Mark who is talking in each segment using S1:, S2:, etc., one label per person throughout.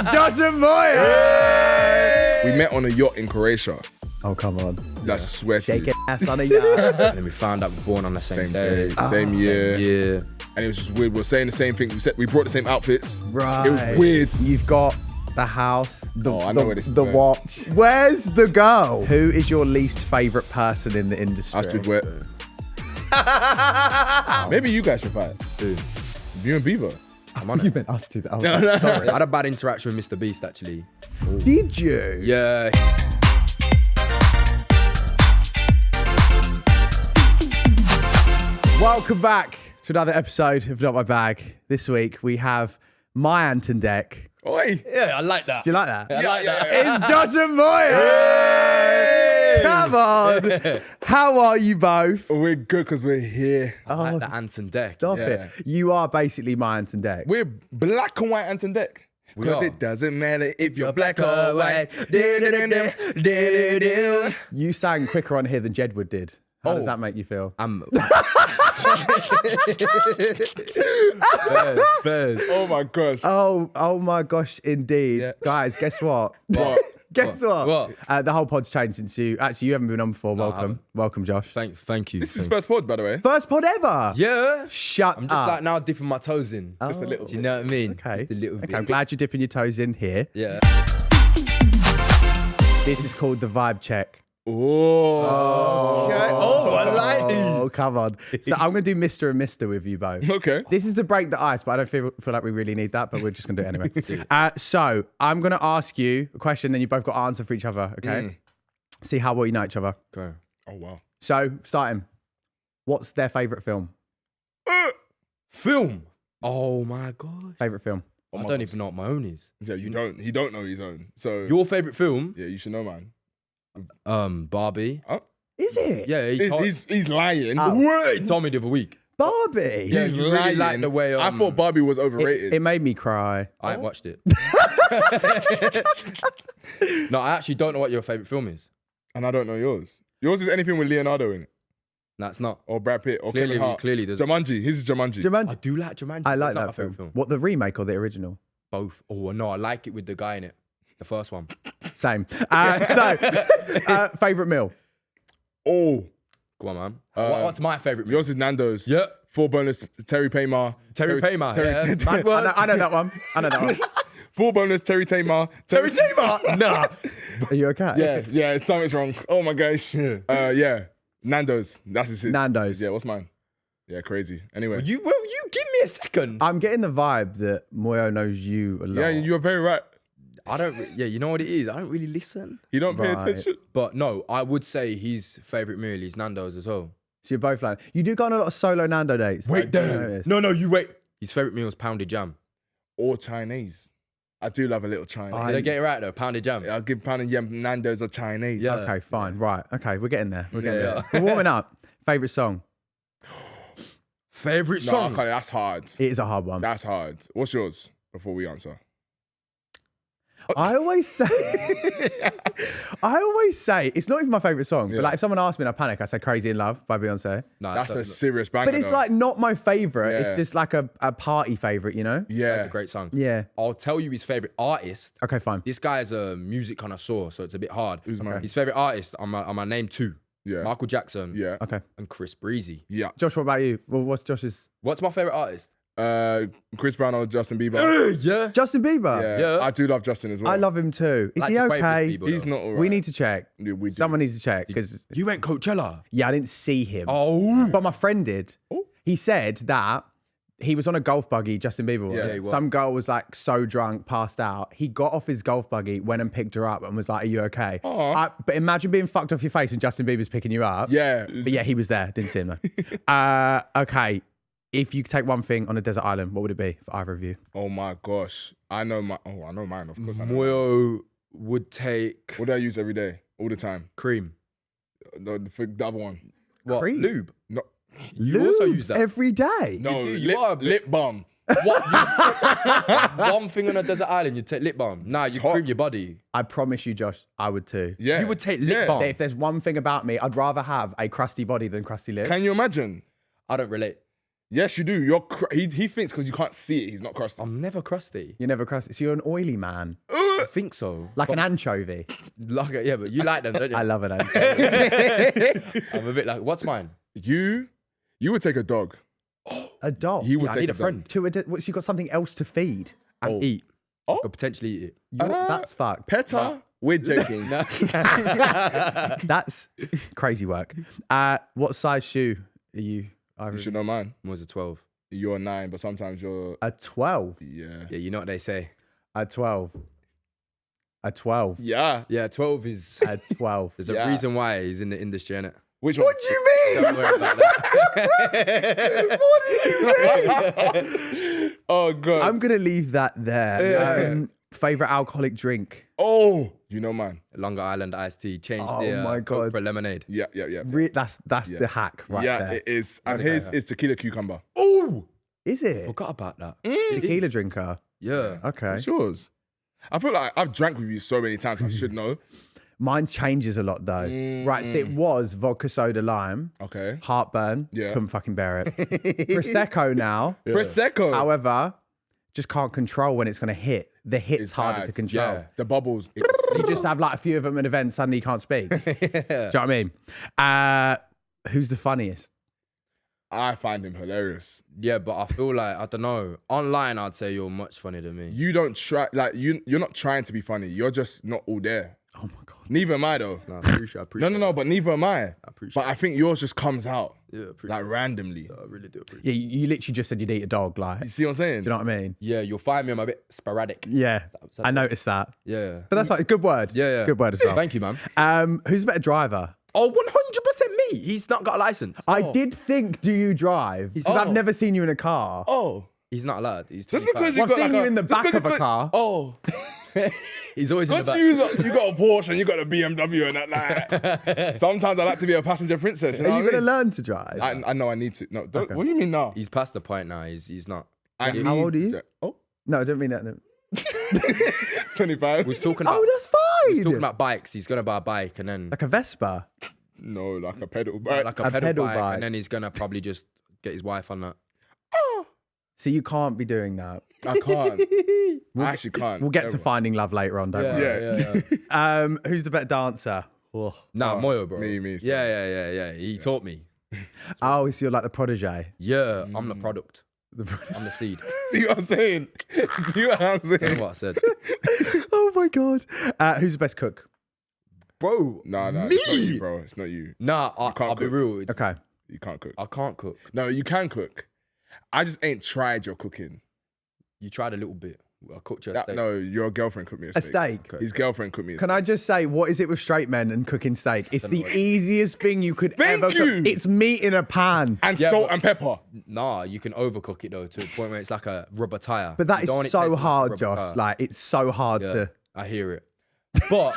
S1: It's Josh and Moyo.
S2: We met on a yacht in Croatia.
S1: Oh, come on.
S2: That's sweaty.
S1: Shaking ass on a yacht.
S3: And then we found out we were born on the same day.
S2: Same year.
S3: Yeah.
S2: And it was just weird. We were saying the same thing. We brought the same outfits.
S1: Right.
S2: It was weird.
S1: You've got the house,
S2: I know where this is
S1: the
S2: going.
S1: watch. Where's the girl? Who is your least favourite person in the industry?
S2: Astrid Wet. Maybe you guys should fight. Dude. You and Beaver.
S3: I'm on
S1: You
S3: it.
S1: meant us two. Oh,
S3: Sorry, I had a bad interaction with Mr. Beast actually.
S1: Did you?
S3: Yeah.
S1: Welcome back to another episode of Not My Bag. This week we have my Anton deck.
S2: Oi.
S3: Yeah, I like that.
S1: Do you like that?
S3: I like that.
S1: It's Josh and Moyo. Come on. How are you both?
S2: We're good because we're here.
S3: I like the Anton deck.
S1: Stop
S2: Yeah.
S1: it. You are basically my Anton deck.
S2: We're black and white Anton Deck.
S3: We
S2: Because
S3: are.
S2: it doesn't matter if you're
S3: black
S2: black
S3: or
S2: or white.
S3: white.
S1: You sang quicker on here than Jedward did. How does that make you feel?
S3: Fairs.
S2: Oh my gosh.
S1: Oh my gosh, indeed.
S2: Yeah.
S1: Guys, guess what?
S2: What?
S1: Guess what?
S3: What?
S1: The whole pod's changed since you haven't been on before.
S3: I
S1: Welcome.
S3: haven't.
S1: Welcome, Josh.
S3: Thank you.
S2: This is first pod, by the way.
S1: First pod ever.
S3: Yeah.
S1: Shut
S3: I'm just
S1: up.
S3: like now dipping my toes in.
S2: Just a little
S3: Do you know what I mean?
S1: Okay.
S3: Just a little
S1: Okay,
S3: bit.
S1: I'm glad you're dipping your toes in here.
S3: Yeah.
S1: This is called the vibe check.
S2: Oh.
S3: Okay. Oh, I like it.
S1: Oh, come on. So I'm going to do Mr. and Mr. with you both.
S2: Okay.
S1: This is to break the ice, but I don't feel like we really need that, but we're just going to do it anyway. So I'm going to ask you a question, then you both got to answer for each other, okay? See how well you know each other.
S3: Okay.
S2: Oh, wow.
S1: So, starting. What's their favourite film?
S3: Film. Oh my gosh.
S1: Favourite film?
S3: I don't even know what my own is.
S2: Yeah, he don't know his own. So
S3: Your favorite film?
S2: yeah, you should know, man.
S3: Barbie.
S1: Is it?
S3: Yeah,
S2: He's lying.
S3: He told me the other week.
S1: Barbie?
S3: Yeah,
S2: He's
S3: you really
S2: lying.
S3: like the way,
S2: I thought Barbie was overrated.
S1: It made me cry.
S3: I ain't watched it. No, I actually don't know what your favorite film is.
S2: And I don't know yours. Yours is anything with Leonardo in it,
S3: That's not.
S2: or Brad Pitt, or Kevin Hart.
S3: Clearly, there's.
S2: Jumanji. His is Jumanji.
S3: I
S1: Jumanji.
S3: do like Jumanji.
S1: I like
S3: It's not
S1: that
S3: my
S1: film.
S3: favorite
S1: What, the remake or the original?
S3: Both. Oh no, I like it with the guy in it. The first one.
S1: Same. Favourite meal?
S2: Oh,
S3: Go on, man. What's my favorite meal?
S2: yours is Nando's.
S3: Yeah.
S2: 4 boneless Terry Payma.
S3: Terry Payma. Yeah. Mad
S1: I
S3: words.
S1: know that one.
S2: 4 boneless Terry Tamar.
S3: Terry Payma. Nah.
S1: Are you okay?
S2: Yeah, something's wrong. Oh my gosh. Yeah. Nando's. That's his.
S1: Nando's.
S2: Yeah, what's mine? Yeah, crazy. Anyway.
S3: You give me a second.
S1: I'm getting the vibe that Moyo knows you a lot.
S2: Yeah, you're very right.
S3: I don't. Yeah, you know what it is. I don't really listen.
S2: You don't pay
S1: Right.
S2: attention.
S3: But no, I would say his favorite meal is Nando's as well.
S1: So you're both like, you do go on a lot of solo Nando dates. I do notice.
S3: No, you wait. His favorite meal is pounded jam.
S2: Or Chinese. I do love a little Chinese.
S3: Did I get it right though? Pounded jam.
S2: I'll give pound and yam Nando's or Chinese.
S3: Yeah.
S1: Okay, fine. Right. Okay, we're getting there. We're getting
S3: Yeah.
S1: there. We're warming up. Favourite song?
S3: Favorite
S2: No,
S3: song.
S2: okay, that's hard.
S1: It is a hard one.
S2: That's hard. What's yours before we answer?
S1: I always say, it's not even my favourite song,
S2: Yeah.
S1: but like if someone asks me and I panic, I say Crazy in Love by Beyonce.
S3: No,
S2: That's a serious banger.
S1: But it's
S2: though.
S1: like not my favourite.
S2: Yeah.
S1: It's just like a party favourite, you know?
S2: yeah.
S3: That's a great song.
S1: Yeah.
S3: I'll tell you his favorite artist.
S1: Okay, fine.
S3: This guy is a music connoisseur, so it's a bit hard.
S2: Who's mine?
S3: His favorite artist on my name two.
S2: Yeah.
S3: Michael Jackson.
S2: Yeah.
S1: Okay.
S3: And Chris Breezy.
S2: Yeah.
S1: Josh, what about you? Well, what's Josh's?
S3: What's my favorite artist?
S2: Chris Brown or Justin Bieber.
S3: Yeah.
S1: Justin Bieber.
S2: Yeah. I do love Justin as well.
S1: I love him too. Is
S3: Like
S1: he
S3: to play with
S1: okay?
S3: people,
S2: He's
S3: though.
S2: not alright.
S1: We need to check.
S2: Yeah, we do.
S1: Someone needs to check because
S3: You went Coachella.
S1: I didn't see him.
S3: Oh.
S1: But my friend did.
S2: Oh.
S1: He said that he was on a golf buggy, Justin Bieber was.
S2: Yeah, he
S3: was.
S1: Some girl was like so drunk, passed out. He got off his golf buggy, went and picked her up and was like, are you okay?
S2: Aw.
S1: But imagine being fucked off your face and Justin Bieber's picking you up.
S2: Yeah.
S1: But yeah, he was there. Didn't see him though. Okay. If you could take one thing on a desert island, what would it be for either of you?
S2: Oh my gosh. I know mine. Of course I know. mine.
S3: Moyo would take
S2: What do I use every day? All the time.
S3: cream.
S2: The other one.
S3: What?
S1: Cream?
S3: Lube.
S2: No.
S3: You also use that.
S1: Every day?
S2: No.
S3: do, you are a bit-
S2: lip balm.
S3: What? One thing on a desert island, you take lip balm. Nah, you
S2: hot.
S3: cream your body.
S1: I promise you, Josh, I would too.
S2: Yeah.
S3: You would take lip
S2: Yeah.
S3: balm.
S1: If there's one thing about me, I'd rather have a crusty body than crusty lips.
S2: Can you imagine?
S3: I don't relate.
S2: Yes, you do. He thinks because you can't see it, he's not crusty.
S3: I'm never crusty.
S1: You're never crusty. So you're an oily man,
S3: I think so.
S1: like an anchovy.
S3: Yeah, but you like them, don't you?
S1: I love an anchovy.
S3: I'm a bit like, what's mine?
S2: You would take a dog.
S1: A dog.
S2: He would
S3: I
S2: take
S3: need
S2: a
S3: a friend.
S1: What, so you got something else to feed?
S3: And eat.
S2: Oh.
S3: Or potentially eat it.
S1: That's fucked.
S2: Peta? We're joking.
S1: That's crazy work. What size shoe are you?
S2: You should know mine.
S3: Was a 12.
S2: You're a 9, but sometimes you're
S1: A 12.
S2: yeah.
S3: Yeah, you know what they say.
S1: A 12. A 12.
S2: Yeah.
S3: Yeah, 12 is.
S1: A 12.
S3: There's
S2: Yeah.
S3: a reason why he's in the industry, innit?
S2: Which one?
S1: What do you mean?
S3: Don't worry about that.
S1: What do you mean?
S2: Oh god.
S1: I'm gonna leave that there. Favorite alcoholic drink?
S2: Oh, you know mine.
S3: Long Island iced tea. Changed
S1: Oh
S3: the
S1: my
S3: Coke
S1: God.
S3: for lemonade.
S2: Yeah.
S1: That's the hack right
S2: yeah,
S1: there.
S2: it is. And his is tequila cucumber.
S3: Oh!
S1: Is it?
S3: Forgot about that.
S1: Tequila drinker.
S3: Yeah.
S1: Okay.
S2: It's yours. I feel like I've drank with you so many times. I should know.
S1: Mine changes a lot though. Right, so it was vodka soda lime,
S2: Okay.
S1: heartburn,
S2: Yeah.
S1: couldn't fucking bear it. Prosecco now.
S2: Prosecco.
S1: However, just can't control when it's gonna hit. The hit's
S2: It's
S1: harder
S2: bad.
S1: to control.
S3: Yeah.
S2: The bubbles.
S1: You just have like a few of them at events, suddenly you can't speak. Do you know what I mean? Who's the funniest?
S2: I find him hilarious.
S3: Yeah, but I feel like, I don't know. Online, I'd say you're much funnier than me.
S2: You don't try you're not trying to be funny. You're just not all there.
S1: Oh my god.
S2: Neither am I though.
S3: No, I appreciate
S2: No, but neither am I.
S3: appreciate
S2: But I think yours just comes out
S3: Yeah, appreciate
S2: like randomly.
S3: I really do appreciate
S1: Yeah, you literally just said you'd eat a dog, like.
S2: You
S1: Do
S2: see what I'm saying?
S1: you know what I mean?
S3: Yeah, you'll find me, I'm a bit sporadic.
S1: Yeah, I noticed that.
S3: Yeah.
S1: But that's like a good word.
S3: Yeah.
S1: Good word as well.
S3: Thank you, man.
S1: Who's a better driver?
S3: Oh, 100% me. He's not got a license.
S1: I did think, do you drive? Because I've never seen you in a car.
S2: Oh.
S3: He's not allowed. He's
S2: Just
S3: 25.
S2: because
S1: Well,
S2: you
S1: I've
S2: got
S1: seen
S2: like
S1: you in the
S2: just
S1: back
S2: because
S1: of a
S2: you got-
S1: car.
S2: Oh.
S3: He's always in the
S2: Because
S3: back.
S2: you got a Porsche and you got a BMW and that like sometimes I like to be a passenger princess. You know
S1: Are you
S2: what I
S1: going to
S2: mean?
S1: learn to drive?
S2: I know I need to. No, don't, what do you mean now?
S3: He's past the point now. He's not.
S2: I
S1: How old are
S2: need
S1: you?
S2: to- Oh,
S1: No, I don't mean that. No.
S2: 25.
S3: We're talking about.
S1: Oh, that's fine.
S3: He's talking about bikes. He's gonna buy a bike and then
S1: Like a Vespa.
S2: No, like a pedal bike.
S3: like a
S1: a
S3: pedal,
S1: pedal
S3: bike,
S1: bike.
S3: and then he's gonna probably just get his wife on that.
S1: So you can't be doing that.
S2: I can't. I actually can't.
S1: We'll get to
S2: Ever.
S1: finding love later on, don't worry.
S2: Yeah.
S1: Who's the better dancer? Oh,
S3: Nah, Moyo, bro.
S2: me, sorry.
S3: Yeah. He taught me.
S1: so you're like the protege.
S3: Yeah, I'm the product.
S1: The
S3: I'm the seed.
S2: See what I'm saying? See what I'm
S3: That's
S2: saying?
S3: what I said.
S1: Oh my god. Who's the best cook?
S3: Bro,
S2: No,
S3: me?
S2: it's not you, bro. It's not you.
S3: Nah,
S2: can't
S3: I'll be
S2: cook.
S3: real.
S1: Okay.
S2: You can't cook.
S3: I can't cook.
S2: No, you can cook. I just ain't tried your cooking.
S3: You tried a little bit. I cooked you a steak.
S2: No, your girlfriend cooked me a
S1: A
S2: steak.
S1: steak.
S2: His girlfriend cooked me a
S1: Can
S2: steak.
S1: I just say, what is it with straight men and cooking steak? It's the easiest thing you could
S2: Thank
S1: ever
S2: you.
S1: cook. It's meat in a pan.
S2: And
S3: Yeah,
S2: salt
S3: but-
S2: and pepper.
S3: Nah, you can overcook it though to a point where it's like a rubber tire.
S1: But that
S3: You don't want
S1: is
S3: it
S1: so
S3: tasting like a
S1: hard,
S3: rubber
S1: Josh.
S3: tire.
S1: Like, it's so hard
S3: Yeah,
S1: to.
S3: I hear it. But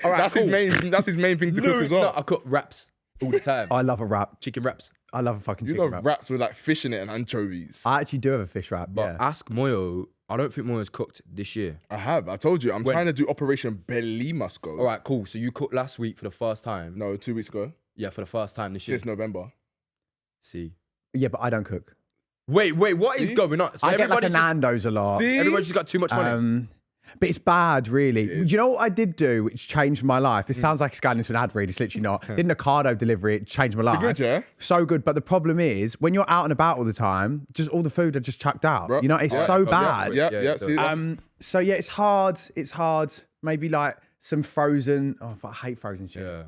S3: all right,
S2: That's
S3: cool.
S2: his main. That's his main thing to
S3: No,
S2: cook as
S3: it's
S2: well.
S3: not. I cook wraps all the time.
S1: I love a wrap.
S3: Chicken wraps.
S1: I love a fucking
S2: You
S1: chicken
S2: love
S1: wrap.
S2: wraps with like fish in it and anchovies.
S1: I actually do have a fish wrap.
S3: But
S1: Yeah.
S3: ask Moyo. I don't think Moyo's cooked this year.
S2: I have. I told you. I'm
S3: When?
S2: trying to do Operation Belly Musco.
S3: All right, cool. So you cooked last week for the first time.
S2: No, 2 weeks ago.
S3: Yeah, for the first time this year.
S2: Since November.
S3: See.
S1: Yeah, but I don't cook.
S3: Wait, what is
S2: See?
S3: going on? So
S1: I get like a
S3: everybody's
S1: Nando's a lot.
S2: See?
S3: everybody's just got too much money.
S1: But it's bad, really. Do you know what I did do, which changed my life? This sounds like it's going into an ad read. It's literally not. Did an Ocado delivery. It changed my life.
S2: Good, yeah?
S1: So good. But the problem is, when you're out and about all the time, just all the food are just chucked out.
S2: Bro.
S1: You know, it's
S2: Yeah.
S1: so
S2: Yeah,
S1: bad.
S2: Yeah,
S3: Yeah,
S2: yeah.
S3: it
S2: See,
S3: does.
S1: So yeah, it's hard. It's hard. Maybe like some frozen. Oh, but I hate frozen shit.
S3: Yeah.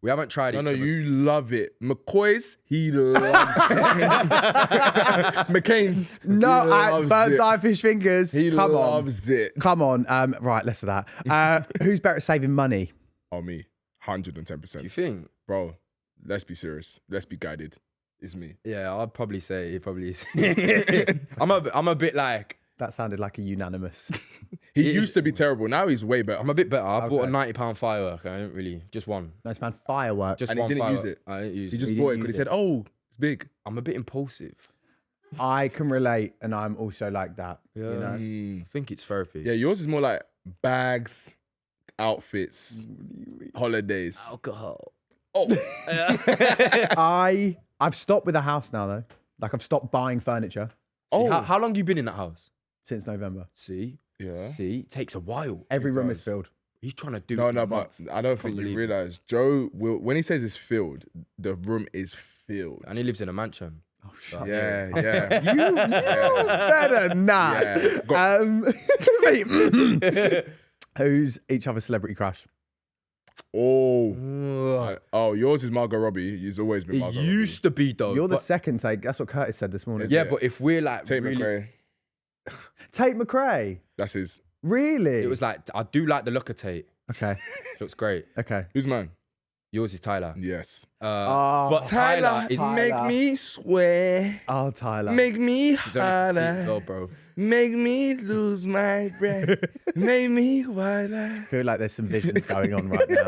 S3: We haven't tried it.
S2: no, you love it. McCoy's, he loves it. McCain's,
S1: No,
S2: he loves
S1: bird's
S2: it.
S1: eye fish fingers.
S2: He
S1: Come on.
S2: loves it.
S1: Come on. Right, less of that. Who's better at saving money?
S2: Oh, me.
S3: You
S2: 110%.
S3: think?
S2: Bro, let's be serious. Let's be guided. It's me.
S3: Yeah, I'd probably say it probably is. I'm a bit like,
S1: That sounded like a unanimous.
S2: He
S3: It
S2: used
S3: is-
S2: to be terrible. Now he's way better.
S3: I'm a bit better. I bought a
S1: Okay.
S3: £90 firework. I didn't really, just one.
S1: Nice man. Fireworks.
S3: Just
S2: And he
S3: one
S2: didn't use
S3: firework.
S2: it.
S3: I didn't use
S2: He
S3: it.
S2: just
S1: He
S2: bought it
S1: didn't
S2: because he
S1: use
S2: said, oh, it's big.
S3: I'm a bit impulsive.
S1: I can relate, and I'm also like that. You know?
S3: I think it's therapy.
S2: Yeah, yours is more like bags, outfits, holidays.
S3: Alcohol.
S2: Oh,
S1: I've stopped with a house now though. Like I've stopped buying furniture
S3: See, how long you been in that house?
S1: since November.
S3: See,
S2: Yeah.
S3: see, takes a while.
S1: Every room is
S2: does.
S1: filled.
S3: He's trying to do.
S2: No,
S3: it in a
S2: but
S3: month.
S2: I don't think you
S3: believe it.
S2: realize Joe will when he says it's filled, the room is filled.
S3: And he lives in a mansion.
S1: Oh, shut
S2: Yeah, yeah.
S1: You better not.
S2: Yeah.
S1: Mate, who's each other's celebrity crush?
S2: Oh, yours is Margot Robbie. He's always been
S3: It
S2: Margot
S3: used to be though.
S1: You're the
S3: but-
S1: second take. That's what Curtis said this morning.
S3: yeah,
S2: it?
S3: but if we're like
S2: Robbie. Tate
S3: really,
S2: McRae.
S1: Tate McRae.
S2: That's his.
S1: Really?
S3: it was like I do like the look of Tate.
S1: Okay.
S3: Looks great.
S1: Okay.
S2: Who's mine?
S3: Yours is Tyler.
S2: Yes.
S3: But Tyler is
S1: Tyler.
S2: me swear.
S1: Oh, Tyler.
S2: Make me
S3: she's only petite as well, bro.
S2: Make me lose my breath. Make me wild.
S1: I feel like there's some visions going on right now.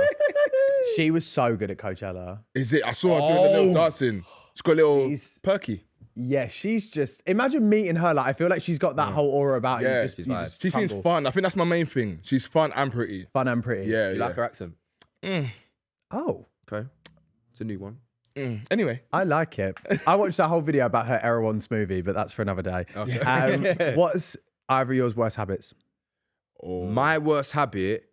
S1: She was so good at Coachella.
S2: Is it? I saw her doing the little dancing. She's got a little
S1: She's-
S2: perky.
S1: Yeah, she's just. Imagine meeting her. Like, I feel like she's got that whole aura about her.
S2: Yeah,
S1: You just,
S3: she's
S1: you
S3: vibes.
S1: just
S2: She seems
S1: crumble.
S2: fun. I think that's my main thing. She's fun and pretty.
S1: Fun and pretty.
S2: Yeah,
S3: You
S2: yeah.
S3: like her accent?
S1: Oh,
S3: Okay, it's a new one.
S2: Anyway,
S1: I like it. I watched that whole video about her Erewhon smoothie, but that's for another day.
S3: Okay.
S1: What's either of yours worst habits?
S3: My worst habit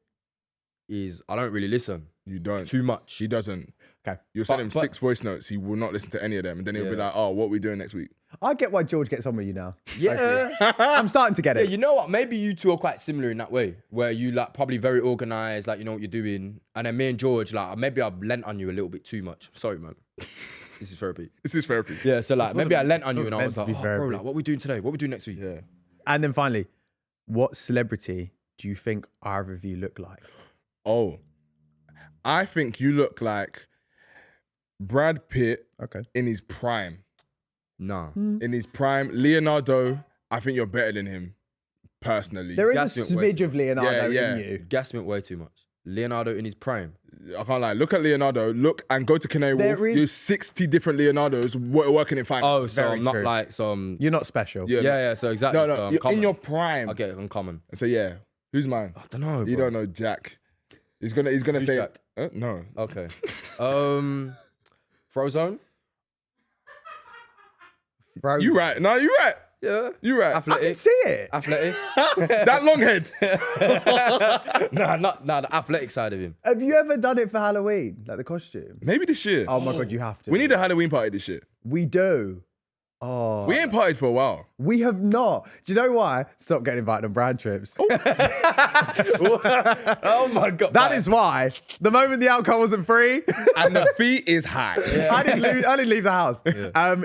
S3: is I don't really listen
S2: you don't.
S3: too much.
S2: He doesn't.
S1: Okay.
S2: You'll send
S3: But-
S2: him
S3: but-
S2: 6 voice notes. He will not listen to any of them, and then he'll be
S3: Yeah.
S2: like, "Oh, what are we doing next week?"
S1: I get why George gets on with you now.
S3: Yeah.
S1: I'm starting to get
S3: Yeah,
S1: it.
S3: you know what? Maybe you two are quite similar in that way, where you like probably very organized, like you know what you're doing, and then me and George, like maybe I've lent on you a little bit too much. Sorry, man. This is therapy.
S2: This is therapy.
S3: Yeah, so like maybe I lent on you and I
S1: meant
S3: was
S1: to
S3: like,
S1: be
S3: oh, bro,
S1: therapy.
S3: like what we doing today? What we doing next week?
S2: Yeah.
S1: And then finally, what celebrity do you think either of you look like?
S2: Oh, I think you look like Brad Pitt
S1: Okay.
S2: in his prime.
S3: Nah.
S2: In his prime, Leonardo. I think you're better than him, personally.
S1: There is
S3: Gas
S1: a
S3: it way
S1: smidge of Leonardo
S2: Yeah,
S1: in
S2: yeah.
S1: you.
S3: Gas me up way too much. Leonardo in his prime.
S2: I can't lie. Look at Leonardo. Look and go to Canary
S1: There
S2: Wharf.
S1: is-
S2: There's 60 different Leonardos working in finance.
S3: Oh, so
S1: very
S3: I'm not
S1: true.
S3: like some.
S1: You're not special.
S2: Yeah.
S3: Yeah, so exactly.
S2: No,
S3: so
S2: no.
S3: I'm
S2: You're
S3: common.
S2: in your prime.
S3: Okay, I'm common.
S2: So yeah, who's mine?
S3: I don't know.
S2: You
S3: bro.
S2: don't know Jack. He's gonna
S3: Who's
S2: say
S3: Jack?
S2: no.
S3: Okay. Frozone.
S1: Bro,
S2: You right? No, you right.
S3: Yeah.
S2: You right.
S1: I can
S3: Athletic.
S1: see it.
S3: Athletic.
S2: That long head.
S3: Nah, the athletic side of him.
S1: Have you ever done it for Halloween? Like the costume?
S2: Maybe this year.
S1: Oh my God, you have to.
S2: We need a Halloween party this year.
S1: We do. Oh.
S2: We ain't partied for a while.
S1: We have not. Do you know why? Stop getting invited on brand trips.
S3: Oh my god.
S1: That is why. The moment the alcohol wasn't free,
S2: And the fee is high.
S1: I didn't leave the house.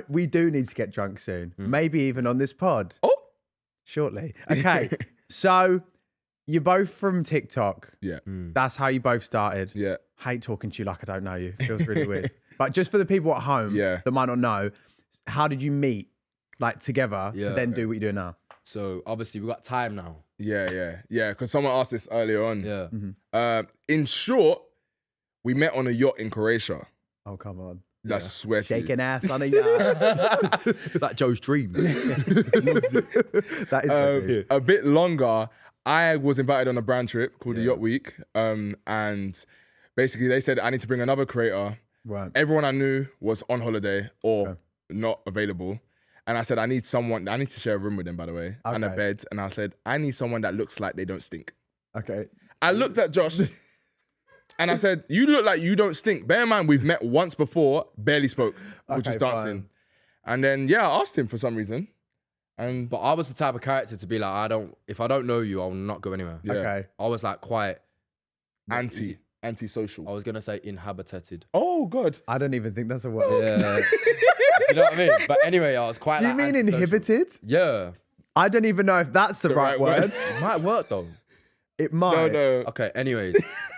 S1: We do need to get drunk soon. Maybe even on this pod.
S2: Oh.
S1: Shortly. Okay. So you're both from TikTok.
S2: Yeah.
S1: That's how you both started.
S2: Yeah.
S1: Hate talking to you like I don't know you. Feels really weird. But just for the people at home
S2: Yeah.
S1: that might not know, how did you meet like together to
S3: Yeah.
S1: then do what you're doing now?
S3: So obviously we got time now.
S2: Yeah. Because someone asked this earlier on.
S3: Yeah.
S2: In short, we met on a yacht in Croatia.
S1: Oh, come on.
S2: That's sweaty.
S1: Shaking ass on a yacht.
S3: It's like Joe's dream.
S1: That is crazy.
S2: A bit longer. I was invited on a brand trip called the Yacht Week. And basically they said I need to bring another creator.
S1: Right.
S2: Everyone I knew was on holiday or not available. And I said, I need to share a room with them, by the way, and a
S1: Okay.
S2: bed. And I said, I need someone that looks like they don't stink.
S1: Okay.
S2: I looked at Josh and I said, you look like you don't stink. Bear in mind, we've met once before, barely spoke, which was
S1: Okay,
S2: dancing.
S1: fine.
S2: And then, I asked him for some reason. And
S3: But I was the type of character to be like, if I don't know you, I'll not go anywhere.
S2: Yeah.
S1: Okay.
S3: I was like quite
S2: anti-social.
S3: I was gonna say inhabited.
S2: Oh, God.
S1: I don't even think that's a word.
S3: Yeah. You know what I mean? But anyway, I was quite
S1: Do you
S3: like,
S1: mean
S3: antisocial.
S1: inhibited?
S3: Yeah.
S1: I don't even know if that's the right
S2: right word.
S1: word.
S3: It might work though.
S1: It might.
S2: No.
S3: Okay, anyways,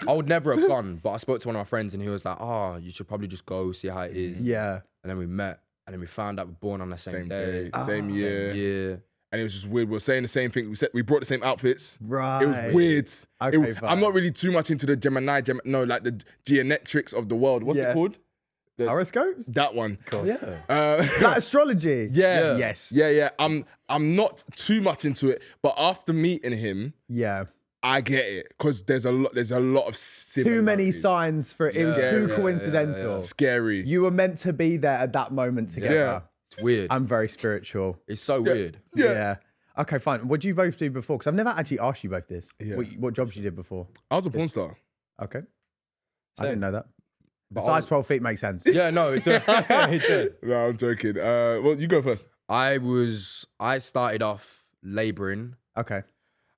S3: I would never have gone, but I spoke to one of my friends and he was like, you should probably just go see how it is.
S1: Yeah.
S3: And then we met and then we found out we're born on the same,
S2: Same
S3: day.
S2: day, same year.
S3: Yeah.
S2: And it was just weird. We were saying the same thing. We brought the same outfits.
S1: Right.
S2: It was weird.
S1: Okay, fine.
S2: I'm not really too much into the like the geometrics of the world. What's
S1: Yeah.
S2: it called?
S1: Horoscopes?
S2: That one.
S3: Yeah.
S1: Like astrology?
S2: Yeah.
S1: Yes.
S2: Yeah. I'm not too much into it, but after meeting him,
S1: Yeah.
S2: I get it because there's a lot of
S1: Too many
S2: similarities.
S1: signs for it. It was
S2: Yeah,
S1: too
S2: yeah,
S1: coincidental.
S2: Scary.
S1: You were meant to be there at that moment together.
S2: Yeah.
S3: weird.
S1: I'm very spiritual.
S3: It's so weird.
S1: Yeah. Okay, fine. What did you both do before? Because I've never actually asked you both this.
S2: Yeah.
S1: What jobs you did before?
S2: I was a porn star.
S1: Okay. I didn't know that. The
S3: But
S1: size 12 feet makes sense.
S3: Yeah, no, it did. It did.
S2: No, I'm joking. Well, you go first.
S3: I started off labouring,
S1: Okay.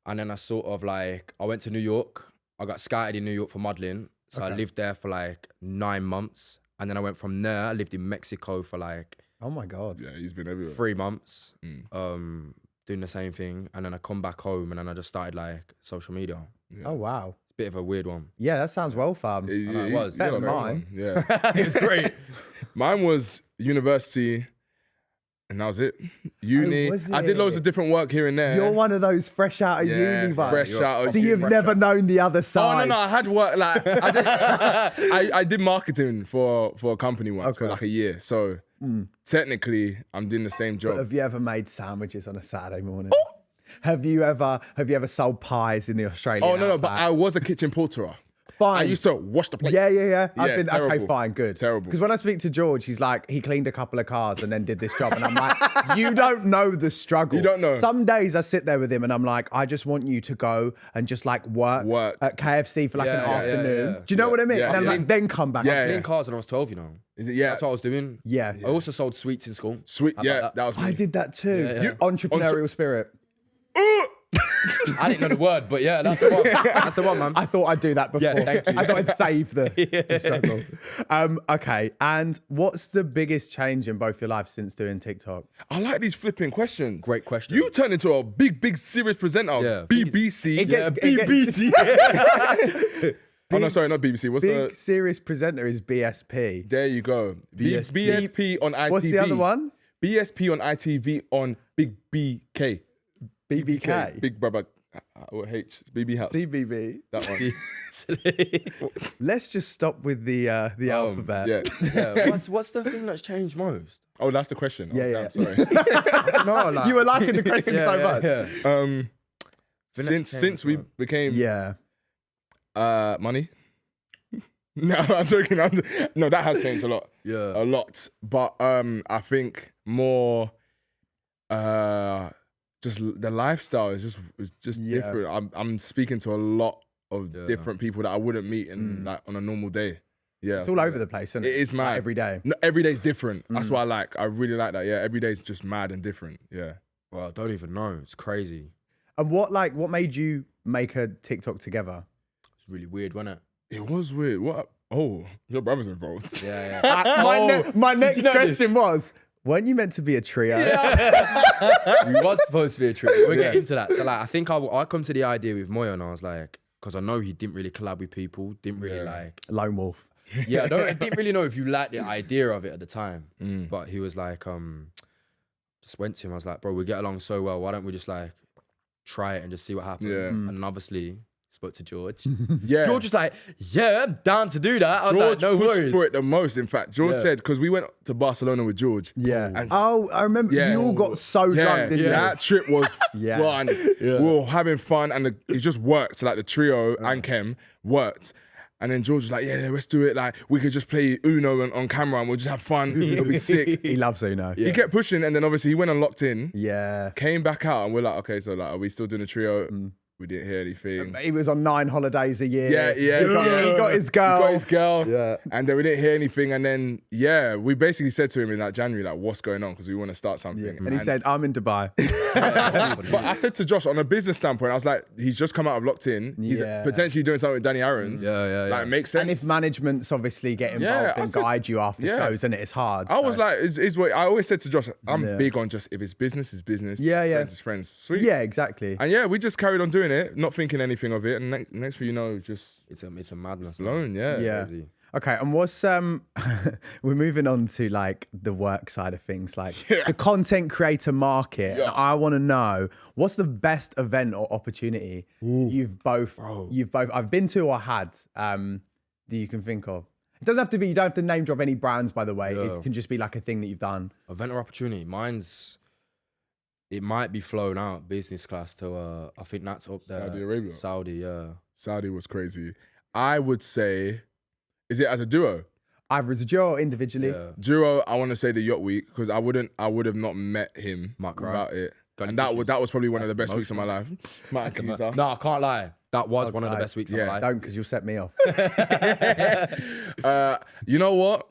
S3: and then I sort of like, I went to New York. I got scouted in New York for modelling. So I
S1: Okay.
S3: lived there for like 9 months. And then I went from there. I lived in Mexico for like
S1: Oh my God.
S2: Yeah, he's been everywhere.
S3: 3 months, doing the same thing. And then I come back home and then I just started like social media.
S1: Oh, wow.
S3: Bit of a weird one.
S1: Yeah, that sounds well fun.
S3: know it was.
S1: Better than
S2: great
S1: mine.
S2: one. Yeah.
S3: It was great.
S2: Mine was university, and that was it. Uni.
S1: was
S2: I did loads
S1: it?
S2: of different work here and there.
S1: You're one of those fresh out of
S2: Yeah,
S1: uni vibes.
S2: fresh out of
S1: So you've
S2: fresh
S1: never
S2: out.
S1: known the other
S2: Oh
S1: side.
S2: no, I had work like I did marketing for a company once for
S1: Okay.
S2: like a year. So technically, I'm doing the same job.
S1: Have you ever made sandwiches on a Saturday morning? Have you ever sold pies in the Australian
S2: Oh no, but
S1: outback?
S2: I was a kitchen porterer.
S1: Fine.
S2: I used to wash the plates.
S1: Yeah. I've been okay,
S2: terrible.
S1: fine, good.
S2: Terrible.
S1: Because when I speak to George, he's like, he cleaned a couple of cars and then did this job, and I'm like, you don't know the struggle.
S2: You don't know.
S1: Some days I sit there with him and I'm like, I just want you to go and just like work. At KFC for like an
S3: Yeah, yeah,
S1: afternoon.
S3: yeah.
S1: Do you know what I mean?
S2: Yeah.
S1: And I'm
S2: Yeah.
S1: like, then come back.
S2: Yeah,
S3: Clean cars when I was 12, you know.
S2: Is it? Yeah.
S3: That's what I was doing.
S1: Yeah.
S3: I also sold sweets in school.
S2: Sweet.
S3: How
S2: Yeah,
S3: about
S2: that was me.
S1: I did that too.
S3: Yeah, yeah.
S1: Entrepreneurial spirit.
S3: I didn't know the word, but yeah, that's the one. That's the one, man.
S1: I thought I'd do that before.
S3: Yeah, thank you.
S1: I thought I'd save the struggle. Okay, and what's the biggest change in both your lives since doing TikTok?
S2: I like these flipping questions.
S3: Great question.
S2: You turned into a big serious presenter.
S3: Yeah,
S2: BBC.
S1: It gets-
S2: BBC. Oh no, sorry, not BBC. What's
S1: Big
S2: the?
S1: serious presenter is BSP.
S2: There you go.
S3: BSP.
S2: BSP on ITV.
S1: What's the other one?
S2: BSP on ITV on Big BK.
S1: BBK.
S2: Big Brother. What H? BB House.
S1: CBB.
S2: That one.
S1: Let's just stop with the alphabet.
S2: Yeah.
S3: Yeah, what's the thing that's changed most?
S2: Oh, that's the question.
S1: Yeah,
S2: Oh,
S1: yeah.
S2: damn, sorry.
S3: No, like,
S1: You were liking the question so much.
S3: Yeah.
S2: Since we became
S1: Yeah.
S2: money. No, I'm joking. No, that has changed a lot.
S3: Yeah.
S2: A lot. But I think more just the lifestyle is just
S1: Yeah.
S2: different. I'm speaking to a lot of different people that I wouldn't meet in like on a normal day. Yeah.
S1: It's all over the place, isn't it?
S2: It is mad.
S1: Like every day.
S2: No, every day's different. That's what I like. I really like that. Yeah, every day's just mad and different. Yeah.
S3: Well, I don't even know. It's crazy.
S1: And what made you make a TikTok together?
S3: It's really weird, wasn't it?
S2: It was weird. What? Oh, your brother's involved.
S3: Yeah, yeah.
S1: My next
S3: you know this?
S1: question was, weren't you meant to be a trio?
S3: We was supposed to be a trip. We'll get into that. So like, I think I come to the idea with Moyo and I was like, because I know he didn't really collab with people, didn't really like.
S1: Lone Wolf.
S3: Yeah, I didn't really know if you liked the idea of it at the time. But he was like, just went to him. I was like, bro, we get along so well. Why don't we just like try it and just see what happens?
S2: Yeah.
S3: And then obviously spoke to George.
S2: Yeah.
S3: George was like, yeah, I'm down to do that. I was
S2: George
S3: like, no
S2: pushed
S3: worries.
S2: for it the most. In fact, George
S3: Yeah.
S2: said, because we went to Barcelona with George.
S1: Yeah.
S2: And
S1: I remember
S2: Yeah.
S1: you all got so drunk, didn't you?
S2: that trip was
S1: Yeah.
S2: fun. We were having fun, and it just worked. Like the trio and Kem worked. And then George was like, yeah, let's do it. Like, we could just play Uno on camera and we'll just have fun. It'll be sick.
S1: He loves Uno.
S2: He kept pushing, and then obviously he went and locked in,
S1: Yeah.
S2: came back out, and we're like, okay, so like, are we still doing a trio? We didn't hear anything.
S1: He was on 9 holidays a year.
S2: Yeah.
S1: He got his girl.
S2: He got his girl.
S1: Yeah.
S2: And then we didn't hear anything. And then, yeah, we basically said to him in like January, like, what's going on? Because we want to start something.
S1: And he said, I'm in Dubai.
S2: But I said to Josh, on a business standpoint, I was like, he's just come out of locked in. He's
S1: Yeah.
S2: potentially doing something with Danny Aaron's.
S3: Yeah.
S2: Like, it makes sense.
S1: And if management's obviously get involved
S2: Yeah, I
S1: and
S2: said-
S1: guide you after
S2: yeah.
S1: shows, and it's hard.
S2: I was
S1: so-
S2: like, is what I always said to Josh, I'm
S1: Yeah.
S2: big on just, if it's business, it's business.
S1: Yeah,
S2: if it's
S1: yeah.
S2: Friends, it's friends. Sweet.
S1: yeah, exactly.
S2: And yeah, we just carried on doing it, not thinking anything of it. And next thing you know, just
S3: It's a madness.
S2: blown. Yeah.
S1: Yeah.
S3: Crazy.
S1: Okay, and what's we're moving on to like the work side of things, like the content creator market.
S2: Yeah.
S1: And I want to know what's the best event or opportunity you've both I've been to or had that you can think of. It doesn't have to be. You don't have to name drop any brands, by the way.
S3: Yeah.
S1: It can just be like a thing that you've done.
S3: Event or opportunity. It might be flown out business class to I think that's up there.
S2: Saudi Arabia.
S3: Saudi, yeah.
S2: Saudi was crazy. I would say, is it as a duo?
S1: Either as a duo or individually.
S3: Yeah.
S2: Duo, I want to say the yacht week because I would have not met him
S3: Mark Wright.
S2: without it.
S3: Got
S2: And
S3: any tissues?
S2: that was probably one of the best weeks of my life. Matt Accuser.
S3: No, I can't lie. That was one of the best weeks of my life.
S1: Don't, because you'll set me off.
S2: You know what?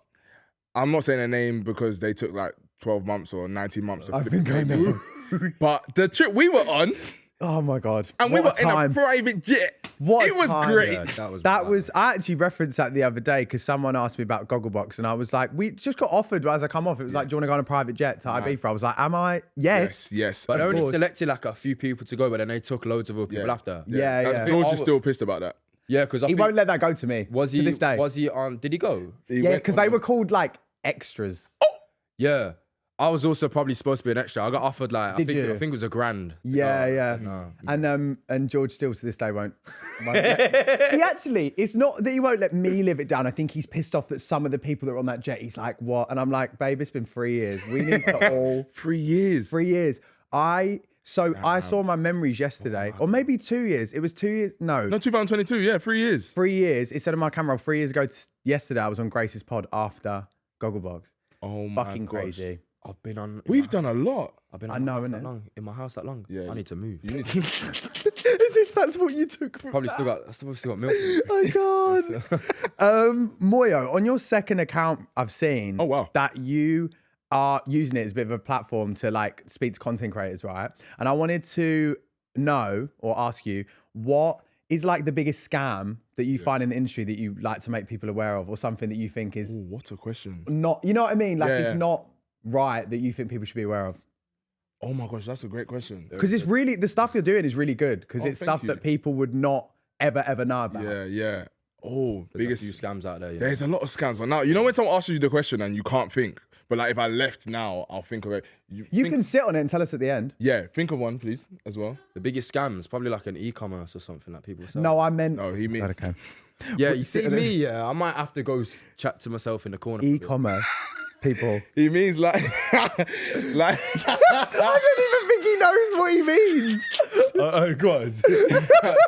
S2: I'm not saying a name because they took like 12 months or 19 months.
S1: I think I know.
S2: But the trip we were on,
S1: Oh my God.
S2: and we
S1: What
S2: were
S1: a
S2: in
S1: time.
S2: a private jet.
S1: What a
S2: It was
S1: time.
S2: great.
S3: Yeah, that was.
S1: That
S3: wild.
S1: was, I actually referenced that the other day because someone asked me about Gogglebox and I was like, we just got offered as I come off. It was like, do you want to go on a private jet to Ibiza? I was like, am I? Yes.
S2: Yes.
S3: But they
S1: Of
S3: only
S1: course.
S3: selected like a few people to go, but then they took loads of other people after.
S1: Yeah,
S2: And
S1: yeah.
S2: George is still pissed about that.
S3: Yeah, because
S1: He won't let that go to me.
S3: Was
S1: to
S3: he?
S1: this day.
S3: Was he on? Did he go?
S1: Yeah, because they were called like extras.
S3: Yeah. I was also probably supposed to be an extra. I got offered like
S1: Did
S3: I
S1: you?
S3: think it was $1,000. to
S1: Yeah,
S3: go. I
S1: yeah.
S3: said no.
S1: And George still to this day won't let- he actually, it's not that he won't let me live it down. I think he's pissed off that some of the people that are on that jet, he's like, what? And I'm like, babe, it's been 3 years. We need to all
S2: 3 years.
S1: 3 years. I saw my memories yesterday, or maybe 2 years. It was 2 years. No,
S2: No, 2022. Yeah, 3 years.
S1: 3 years. It said on my camera 3 years ago. Yesterday, I was on Grace's pod after Gogglebox.
S2: Oh my
S1: Fucking
S2: gosh.
S1: crazy.
S3: I've been on.
S2: We've done a lot.
S3: I've been.
S1: I
S3: On
S1: know,
S3: my house
S1: innit?
S3: that long. In my house that long.
S2: Yeah.
S3: I need to move.
S2: You need-
S1: As if that's what you took from
S3: Probably
S1: that.
S3: still got milk.
S1: Oh my God. Moyo, on your second account, I've seen
S2: Oh, wow.
S1: that you are using it as a bit of a platform to like speak to content creators, right? And I wanted to know or ask you, what is like the biggest scam that you find in the industry that you like to make people aware of, or something that you think is
S2: Ooh, what a question.
S1: not, you know what I mean? Like
S2: Yeah,
S1: it's
S2: yeah.
S1: not right that you think people should be aware of.
S2: Oh my gosh, that's a great question.
S1: Because it's really, the stuff you're doing is really good because
S2: Oh,
S1: it's
S2: thank
S1: stuff
S2: you.
S1: that people would not ever know about.
S2: Yeah, yeah. Oh,
S3: There's a few
S2: biggest.
S3: scams out there. Yeah.
S2: There's a lot of scams. But now, you know when someone asks you the question and you can't think, but like if I left now, I'll think of it.
S1: You
S2: think-
S1: can sit on it and tell us at the end.
S2: Yeah, think of one, please, as well.
S3: The biggest scam is probably like an e-commerce or something that people sell.
S1: No, I meant
S2: No, he means.
S1: okay.
S3: Yeah, you see me. Yeah, I might have to go chat to myself in the corner. for a bit.
S1: E-commerce people.
S2: He means like, like.
S1: I don't even think he knows what he means.
S3: Go on.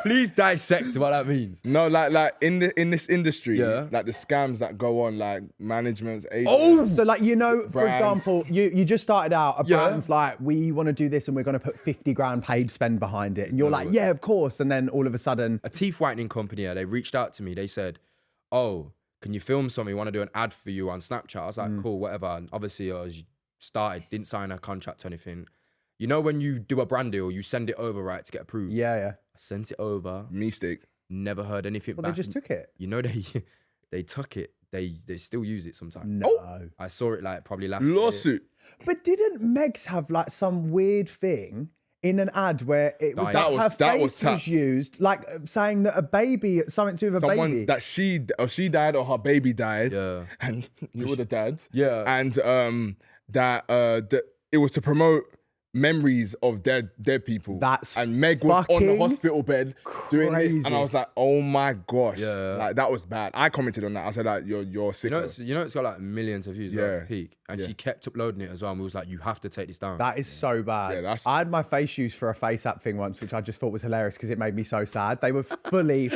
S3: Please dissect what that means.
S2: No, like in this industry,
S3: Yeah.
S2: like the scams that go on, like managements, agents.
S1: So like, you know, for
S2: Brands.
S1: example, you just started out, a
S3: Yeah.
S1: brand's like, we want to do this and we're going to put 50 grand paid spend behind it. And you're like, yeah, of course. And then all of a sudden,
S3: A teeth whitening company, they reached out to me. They said, oh, can you film something? We want to do an ad for you on Snapchat. I was like, cool, whatever. And obviously, I was started, didn't sign a contract or anything. You know, when you do a brand deal, you send it over, right, to get approved.
S1: yeah.
S3: I sent it over.
S2: Mistake.
S3: Never heard anything
S1: Well,
S3: back.
S1: they just took it.
S3: You know, they took it. They still use it sometimes.
S1: No.
S3: I saw it like probably last year.
S2: Lawsuit.
S1: But didn't Megs have like some weird thing in an ad where it was
S3: Oh,
S1: like
S3: yeah.
S1: her
S2: That was
S1: face was
S2: tapped.
S1: used, like saying that a baby, something to do with a
S2: Someone
S1: baby.
S2: that she died or her baby died.
S3: Yeah.
S2: And you were the dad.
S3: Yeah.
S2: And that it was to promote memories of dead people.
S1: That's
S2: and Meg was on the
S1: fucking
S2: hospital bed doing this, and I
S1: crazy.
S2: was like, "Oh my gosh!"
S3: Yeah.
S2: Like that was bad. I commented on that. I said, "Like you're sick."
S3: You know, it's got like millions of views.
S2: Yeah.
S3: Yeah. Peak, and she kept uploading it as well. And we was like, you have to take this down.
S1: That is so bad.
S2: Yeah, that's-
S1: I had my face used for a face app thing once, which I just thought was hilarious because it made me so sad. They were fully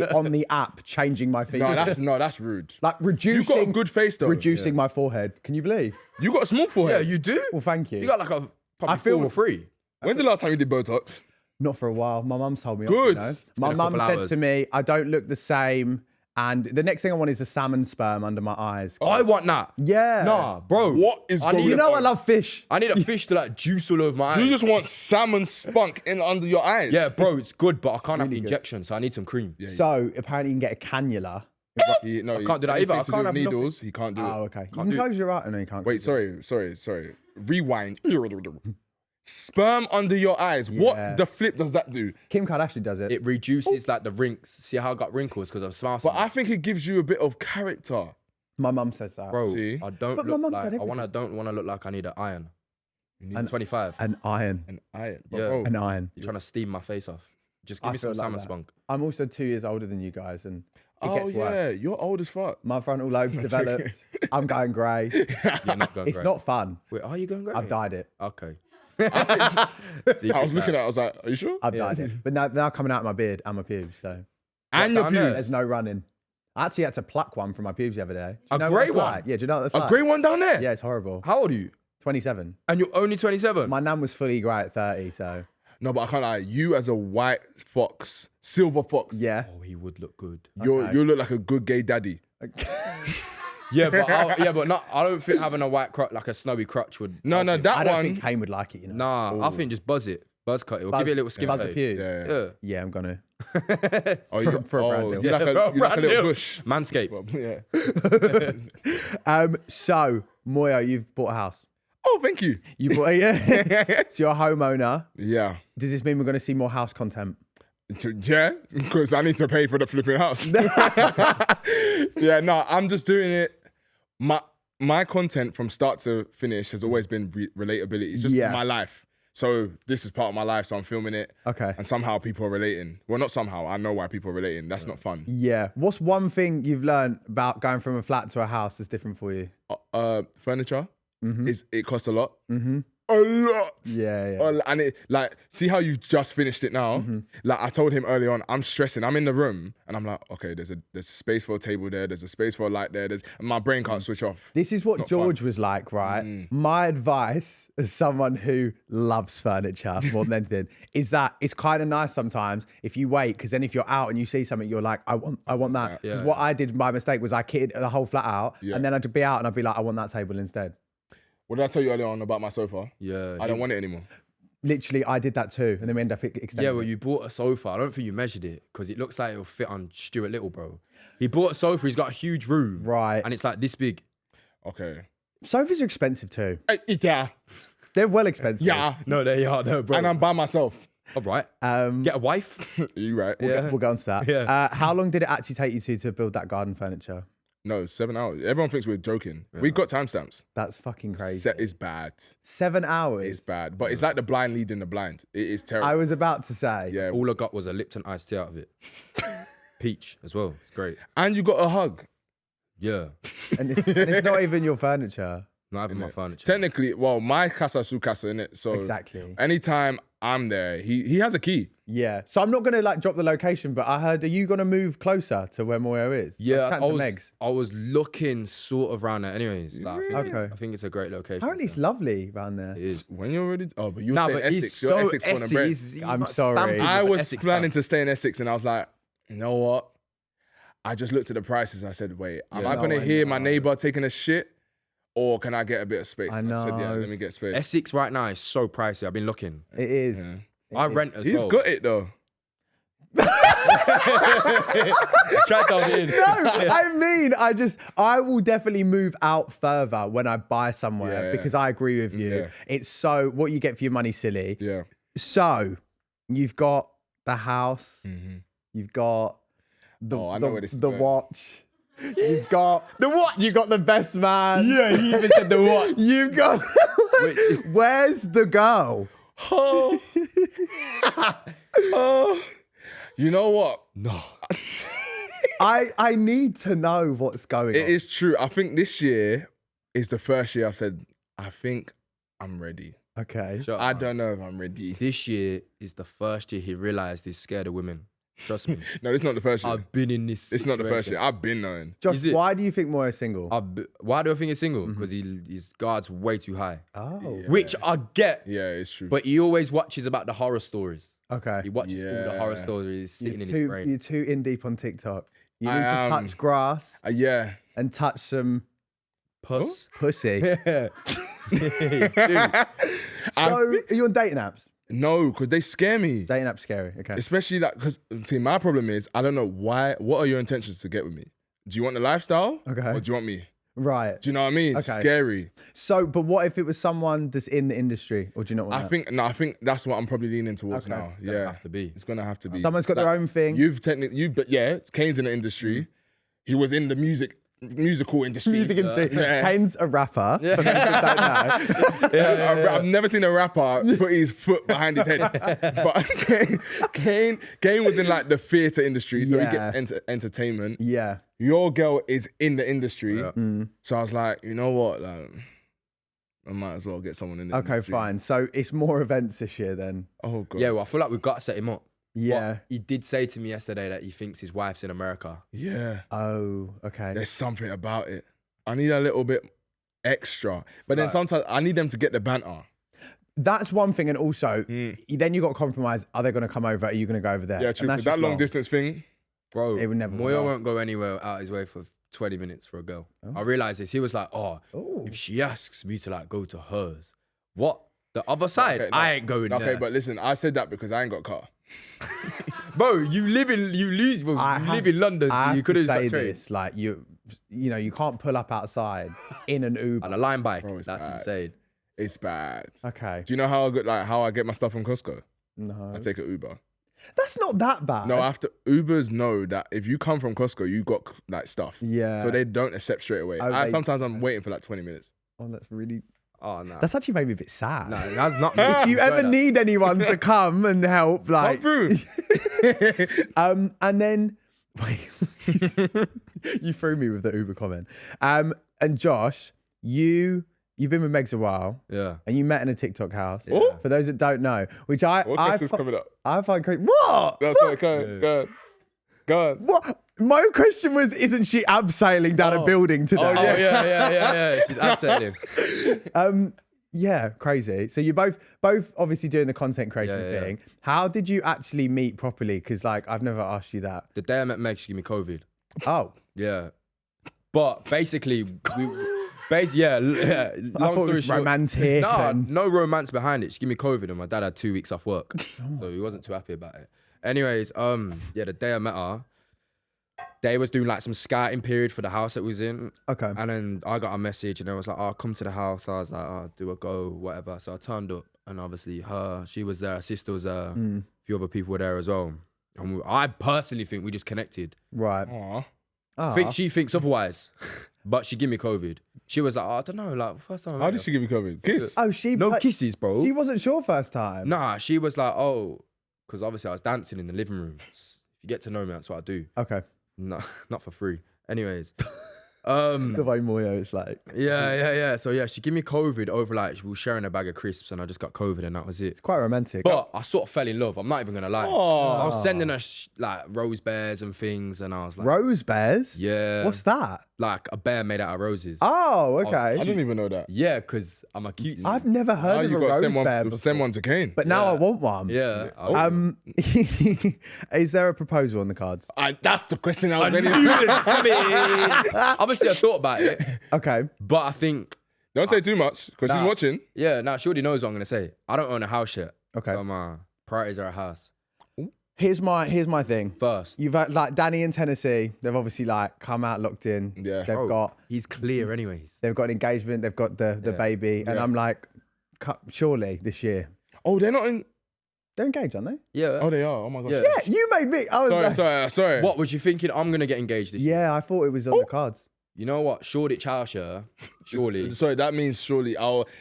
S1: on the app changing my features.
S2: that's rude.
S1: Like reducing.
S2: You got a good face though.
S1: Reducing my forehead. Can you believe?
S2: You got a small
S3: yeah,
S2: forehead.
S3: you do.
S1: Well, thank you.
S3: You got like a probably
S1: I feel-
S3: 4 or 3.
S2: When's the last time you did Botox?
S1: Not for a while. My mum's told me.
S2: Good.
S1: Off, you know?
S2: It's
S1: My
S3: been a
S1: mum
S3: couple
S1: said
S3: hours.
S1: to me, I don't look the same. And the next thing I want is a salmon sperm under my eyes.
S3: I want that.
S1: Yeah.
S3: Nah, bro.
S2: What is
S3: I
S2: going
S3: need,
S1: You know I
S2: on?
S1: love fish.
S3: I need a fish to like juice all over my eyes.
S2: You just want salmon spunk in under your eyes.
S3: Yeah, bro, it's good, but I can't have the
S1: really good.
S3: injection, so I need some cream. Yeah.
S1: So apparently you can get a cannula.
S2: He, no,
S3: I can't do that either. I
S2: anything to do
S3: can't
S2: with
S3: have nothing.
S2: needles. He can't do it.
S1: Oh, okay. You
S3: Can't
S1: can
S3: do
S1: close your eye. No, you can't.
S2: Wait, sorry. Rewind. Sperm under your eyes.
S1: Yeah.
S2: What the flip does that do?
S1: Kim Kardashian does it.
S3: It reduces like the wrinkles. See how I got wrinkles because I'm smart.
S2: But I think it gives you a bit of character.
S1: My mum says that.
S3: Bro,
S2: See?
S3: I don't
S1: But my
S3: look
S1: mum
S3: like
S1: said
S3: I don't want to look like I need an iron.
S2: You need
S1: An-
S3: 25.
S1: An iron.
S2: an iron.
S3: Yeah.
S2: Bro,
S1: An iron.
S3: You're trying to steam my face off. Just give
S1: I
S3: me some
S1: feel like
S3: salmon
S1: that.
S3: spunk.
S1: I'm also 2 years older than you guys, and it
S2: Oh
S1: gets worse.
S2: yeah, you're old as fuck.
S1: My frontal lobe's developed. I'm going grey.
S3: You're not going
S1: It's
S3: great.
S1: not fun.
S3: Wait, are you going great?
S1: I've dyed it.
S3: Okay.
S2: I was looking at it, I was like, are you sure?
S1: I've dyed it. But now coming out of my beard and my pubes, so
S2: And your
S3: down there.
S2: pubes.
S1: there's no running. I actually had to pluck one from my pubes the other day. Do you
S3: A
S1: know what
S3: grey
S1: that's
S3: one?
S1: like? Yeah, do you know what that's
S2: A
S1: like?
S2: grey one down there?
S1: Yeah, it's horrible.
S3: How old are you?
S1: 27.
S3: And you're only 27?
S1: My nan was fully grey at 30, so
S2: No, but I can't lie. You as a white fox, silver fox.
S1: yeah.
S3: Oh, he would look good.
S2: You look like a good gay daddy.
S3: Yeah, but I don't think having a white crotch, like a snowy crotch would.
S2: No,
S3: help
S2: no,
S3: him.
S2: that
S1: I don't
S2: one.
S1: think Kane would like it, you know.
S3: Nah, I think just buzz it. Buzz cut it. Or give it a little skin
S1: Buzz the
S3: fade.
S1: pube.
S2: Yeah.
S3: Yeah.
S1: Yeah, I'm gonna.
S2: Oh, you,
S1: For a brand deal.
S2: you like a,
S3: Yeah,
S2: you like a
S3: brand
S2: little
S3: deal.
S2: bush.
S3: Manscaped.
S2: Yeah.
S1: So Moyo, you've bought a house.
S2: Oh, thank you.
S1: You bought a So you're a homeowner.
S2: Yeah.
S1: Does this mean we're gonna see more house content?
S2: Yeah, because I need to pay for the flipping house. Yeah, no, I'm just doing it. My content from start to finish has always been relatability. It's just my life. So this is part of my life, so I'm filming it.
S1: Okay.
S2: And somehow people are relating. Well, not somehow. I know why people are relating. That's not fun.
S1: Yeah. What's one thing you've learned about going from a flat to a house that's different for you?
S2: Furniture it costs a lot.
S1: Mm-hmm.
S2: A lot.
S1: Yeah.
S2: And it like, see how you've just finished it now? Like I told him early on, I'm stressing. I'm in the room and I'm like, okay, there's space for a table there. There's a space for a light there. And my brain can't switch off.
S1: This is what
S2: Not
S1: George was like, right? My advice as someone who loves furniture more than anything is that it's kind of nice sometimes if you wait, because then if you're out and you see something, you're like, I want that. Because what I did, my mistake was I kitted the whole flat out and then I'd be out and I'd be like, I want that table instead.
S2: What did I tell you earlier on about my sofa?
S3: Yeah.
S2: I don't want it anymore.
S1: Literally, I did that too, and then we end up extending.
S3: Yeah, well, you bought a sofa. I don't think you measured it because it looks like it'll fit on Stuart Little, bro. He bought a sofa. He's got a huge room.
S1: Right.
S3: And it's like this big.
S2: Okay.
S1: Sofas are expensive too.
S2: Yeah.
S1: They're well expensive.
S2: Yeah.
S3: No, they are, no, bro.
S2: And I'm by myself.
S3: All right.
S1: Um,
S3: Get a wife.
S2: You right?
S1: We'll go on to that.
S3: Yeah.
S1: How long did it actually take you to build that garden furniture?
S2: No, 7 hours. Everyone thinks we're joking. We got timestamps.
S1: That's fucking crazy.
S2: Set is bad.
S1: 7 hours.
S2: It's bad. But it's like the blind leading the blind. It is terrible.
S1: I was about to say.
S2: Yeah.
S3: All I got was a Lipton iced tea out of it. Peach as well. It's great.
S2: And you got a hug.
S3: Yeah.
S1: And it's not even your furniture.
S3: Not having my furniture.
S2: Technically, well, my casa su casa, innit? So
S1: Exactly.
S2: anytime I'm there, he has a key.
S1: Yeah. So I'm not gonna like drop the location, but I heard, are you gonna move closer to where Moyo is?
S3: Yeah,
S1: I'm chatting to Megs.
S3: I was looking sort of around there. Anyways, like,
S1: Okay.
S3: I think it's a great location.
S1: Apparently it's lovely around there.
S3: It is.
S2: When you're ready. Oh, but you
S3: Nah,
S2: stay
S3: but
S2: in
S3: he's
S2: Essex. You're
S3: so
S2: Essex born and bred.
S1: I'm sorry.
S2: I was planning to stay in Essex and I was like, you know what? I just looked at the prices. I said, wait, am I going to hear my neighbor taking a shit? Or can I get a bit of space?
S1: I
S2: And I said, yeah,
S1: know.
S2: let me get space.
S3: Essex right now is so pricey. I've been looking.
S1: It is.
S2: Yeah.
S3: I rent as
S2: He's
S3: well.
S2: got it though.
S3: Try to tell me in.
S1: No, I mean, I will definitely move out further when I buy somewhere because I agree with you.
S2: Yeah.
S1: It's so, what you get for your money, silly.
S2: Yeah.
S1: So, you've got the house, you've got the,
S2: Oh, I know where this is
S1: the
S2: going.
S1: watch, you've got the watch, you've got the best man.
S3: Yeah, he even said the what?
S1: You've got,
S3: Wait.
S1: where's the girl?
S2: Oh. Oh. You know what?
S3: No.
S1: I need to know what's going
S2: It
S1: on.
S2: is true. I think this year is the first year I've said, I think I'm ready.
S1: Okay.
S3: Shut up,
S2: I
S3: man.
S2: don't know if I'm ready.
S3: This year is the first year he realized he's scared of women. Trust me.
S2: No, it's not the first year.
S3: I've been in this.
S2: It's not the first
S3: situation.
S2: year. I've been knowing.
S1: Josh,
S3: Is it?
S1: why do you think Moyo's single?
S3: Why do I think he's single? Because his guard's way too high.
S1: Oh,
S3: Which I get,
S2: Yeah, it's true.
S3: but he always watches about the horror stories.
S1: okay.
S3: He watches all the horror
S2: Yeah.
S3: stories sitting in his
S1: You're
S3: brain.
S1: too in deep on TikTok. You
S2: I
S1: need to
S2: am.
S1: touch grass
S2: Yeah.
S1: and touch some
S3: Puss.
S1: pussy.
S3: Dude,
S1: So, are you on dating apps?
S2: No, because they scare me.
S1: Dating apps scary. Okay.
S2: Especially like, because see, my problem is I don't know why. What are your intentions to get with me? Do you want the lifestyle?
S1: Okay.
S2: Or do you want me?
S1: Right.
S2: Do you know what I mean? It's
S1: Okay.
S2: scary.
S1: So, but what if it was someone that's in the industry, or do you not want that?
S2: I think that's what I'm probably leaning towards
S1: Okay.
S2: now.
S3: It's gonna
S2: Yeah,
S3: have to be.
S2: it's gonna have to be.
S1: Someone's got their
S2: Like,
S1: own thing.
S2: But yeah, Kane's in the industry. He was in the musical industry.
S1: Music industry.
S2: Yeah.
S1: Kane's a rapper. For those that don't know.
S2: I've never seen a rapper put his foot behind his head. But Kane was in like the theatre industry, so he
S1: Yeah.
S2: gets entertainment.
S1: Yeah.
S2: Your girl is in the industry.
S3: Yeah.
S2: So I was like, you know what? Like, I might as well get someone in the
S1: Okay,
S2: industry.
S1: fine. So it's more events this year then.
S2: Oh, God.
S3: Yeah, well, I feel like we've got to set him up.
S1: Yeah.
S3: But he did say to me yesterday that he thinks his wife's in America.
S2: Yeah.
S1: Oh, okay.
S2: There's something about it. I need a little bit extra. But then sometimes I need them to get the banter.
S1: That's one thing. And also, then you got to compromise. Are they going to come over? Are you going to go over there?
S2: Yeah, true.
S1: And that's
S2: That
S1: just
S2: long
S1: wrong.
S2: distance thing.
S3: Bro,
S1: It would never
S3: Moyo
S1: work.
S3: won't go anywhere out his way for 20 minutes for a girl. I realized this. He was like,
S1: Ooh.
S3: if she asks me to like go to hers, what? The other side?
S2: Okay, no.
S3: I ain't going there.
S2: Okay, but listen, I said that because I ain't got a car.
S3: Bro, you live in London, so
S1: I
S3: you could have
S1: say
S3: got train.
S1: this, like you know, you can't pull up outside in an Uber.
S3: On a line bike.
S2: Bro, it's
S3: That's
S2: bad.
S3: insane.
S2: It's bad.
S1: Okay.
S2: Do you know how I get my stuff from Costco?
S1: No.
S2: I take an Uber.
S1: That's not that bad.
S2: No, after Ubers know that if you come from Costco, you got like stuff.
S1: Yeah.
S2: So they don't accept straight away.
S1: Oh,
S2: Sometimes I'm waiting for like 20 minutes.
S1: Oh, that's really.
S3: Oh, no.
S1: That's actually made me a bit sad.
S3: No, that's not me.
S1: If you
S3: Enjoy
S1: ever
S3: that.
S1: need anyone to come and help,
S2: Come
S1: like,
S2: through.
S1: and then wait, you threw me with the Uber comment. And Josh, you've been with Megs a while,
S3: Yeah.
S1: and you met in a TikTok house.
S2: Oh.
S1: For those that don't know, which
S2: What question's coming up?
S1: I find crazy. What?
S2: That's what. Go on.
S1: What? My question was, isn't she abseiling down a building today?
S2: Oh,
S3: Oh, yeah. She's absolutely.
S1: Yeah, crazy. So you're both obviously doing the content creation
S3: Yeah.
S1: thing. How did you actually meet properly? Because like I've never asked you that.
S3: The day I met Meg, she gave me COVID.
S1: Oh,
S3: Yeah. But basically, long
S1: I thought it
S3: story
S1: was
S3: short.
S1: romantic.
S3: No,
S1: and-
S3: no romance behind it. She gave me COVID and my dad had 2 weeks off work.
S1: Oh.
S3: So he wasn't too happy about it. Anyways, the day I met her, they was doing like some scouting period for the house that we was in.
S1: Okay.
S3: And then I got a message and I was like, oh, come to the house. I was like, oh, do a go, whatever. So I turned up and obviously she was there, her sister was there, a few other people were there as well. And I personally think we just connected.
S1: Right.
S2: Aw.
S3: I think she thinks otherwise, but she gave me COVID. She was like, oh, I don't know, like first time I
S2: How
S3: met
S2: did
S3: her.
S2: she give you COVID? Kiss?
S1: Oh, she
S3: No kisses, bro.
S1: She wasn't sure first time.
S3: Nah, she was like, oh, because obviously I was dancing in the living room. If you get to know me, that's what I do.
S1: Okay.
S3: No, not for free. Anyways,
S1: The way Moyo is like.
S3: yeah. So yeah, she gave me COVID over like we were sharing a bag of crisps and I just got COVID and that was it.
S1: Quite romantic.
S3: But I sort of fell in love. I'm not even gonna lie.
S2: Aw.
S3: I was sending her like rose bears and things, and I was like,
S1: Rose bears?
S3: yeah,
S1: What's that?
S3: like a bear made out of roses.
S1: Oh,
S2: I
S1: okay.
S2: didn't even know that.
S3: Yeah, because I'm a cute.
S1: I've never
S2: Now
S1: heard of
S2: you
S1: a
S2: got to
S1: rose bear before.
S2: send one to Kane.
S1: But now
S3: Yeah.
S1: I want one.
S3: Yeah.
S1: Is there a proposal on the cards?
S2: That's the question I was ready
S3: Obviously, I thought about it,
S1: Okay.
S3: but I think,
S2: Don't say too much because she's
S3: Nah.
S2: watching.
S3: yeah, now she already knows what I'm gonna say. I don't own a house yet.
S1: Okay.
S3: So my priorities are a house
S1: Here's my thing.
S3: first.
S1: You've had like Danny in Tennessee. They've obviously like come out locked in.
S2: Yeah.
S1: They've
S3: Bro,
S1: got
S3: he's clear, anyways.
S1: they've got an engagement. They've got the baby, and
S2: Yeah.
S1: I'm like, surely this year
S2: Oh, they're not in.
S1: they're engaged, aren't they?
S3: Yeah.
S2: Oh, they are. Oh my gosh.
S3: Yeah.
S1: Yeah, you made me. I was like,
S2: Sorry.
S3: What was you thinking? I'm gonna get engaged this year.
S1: yeah, I thought it was on the cards.
S3: You know what? Shoreditch House, yeah. Surely.
S2: Sorry, that means surely.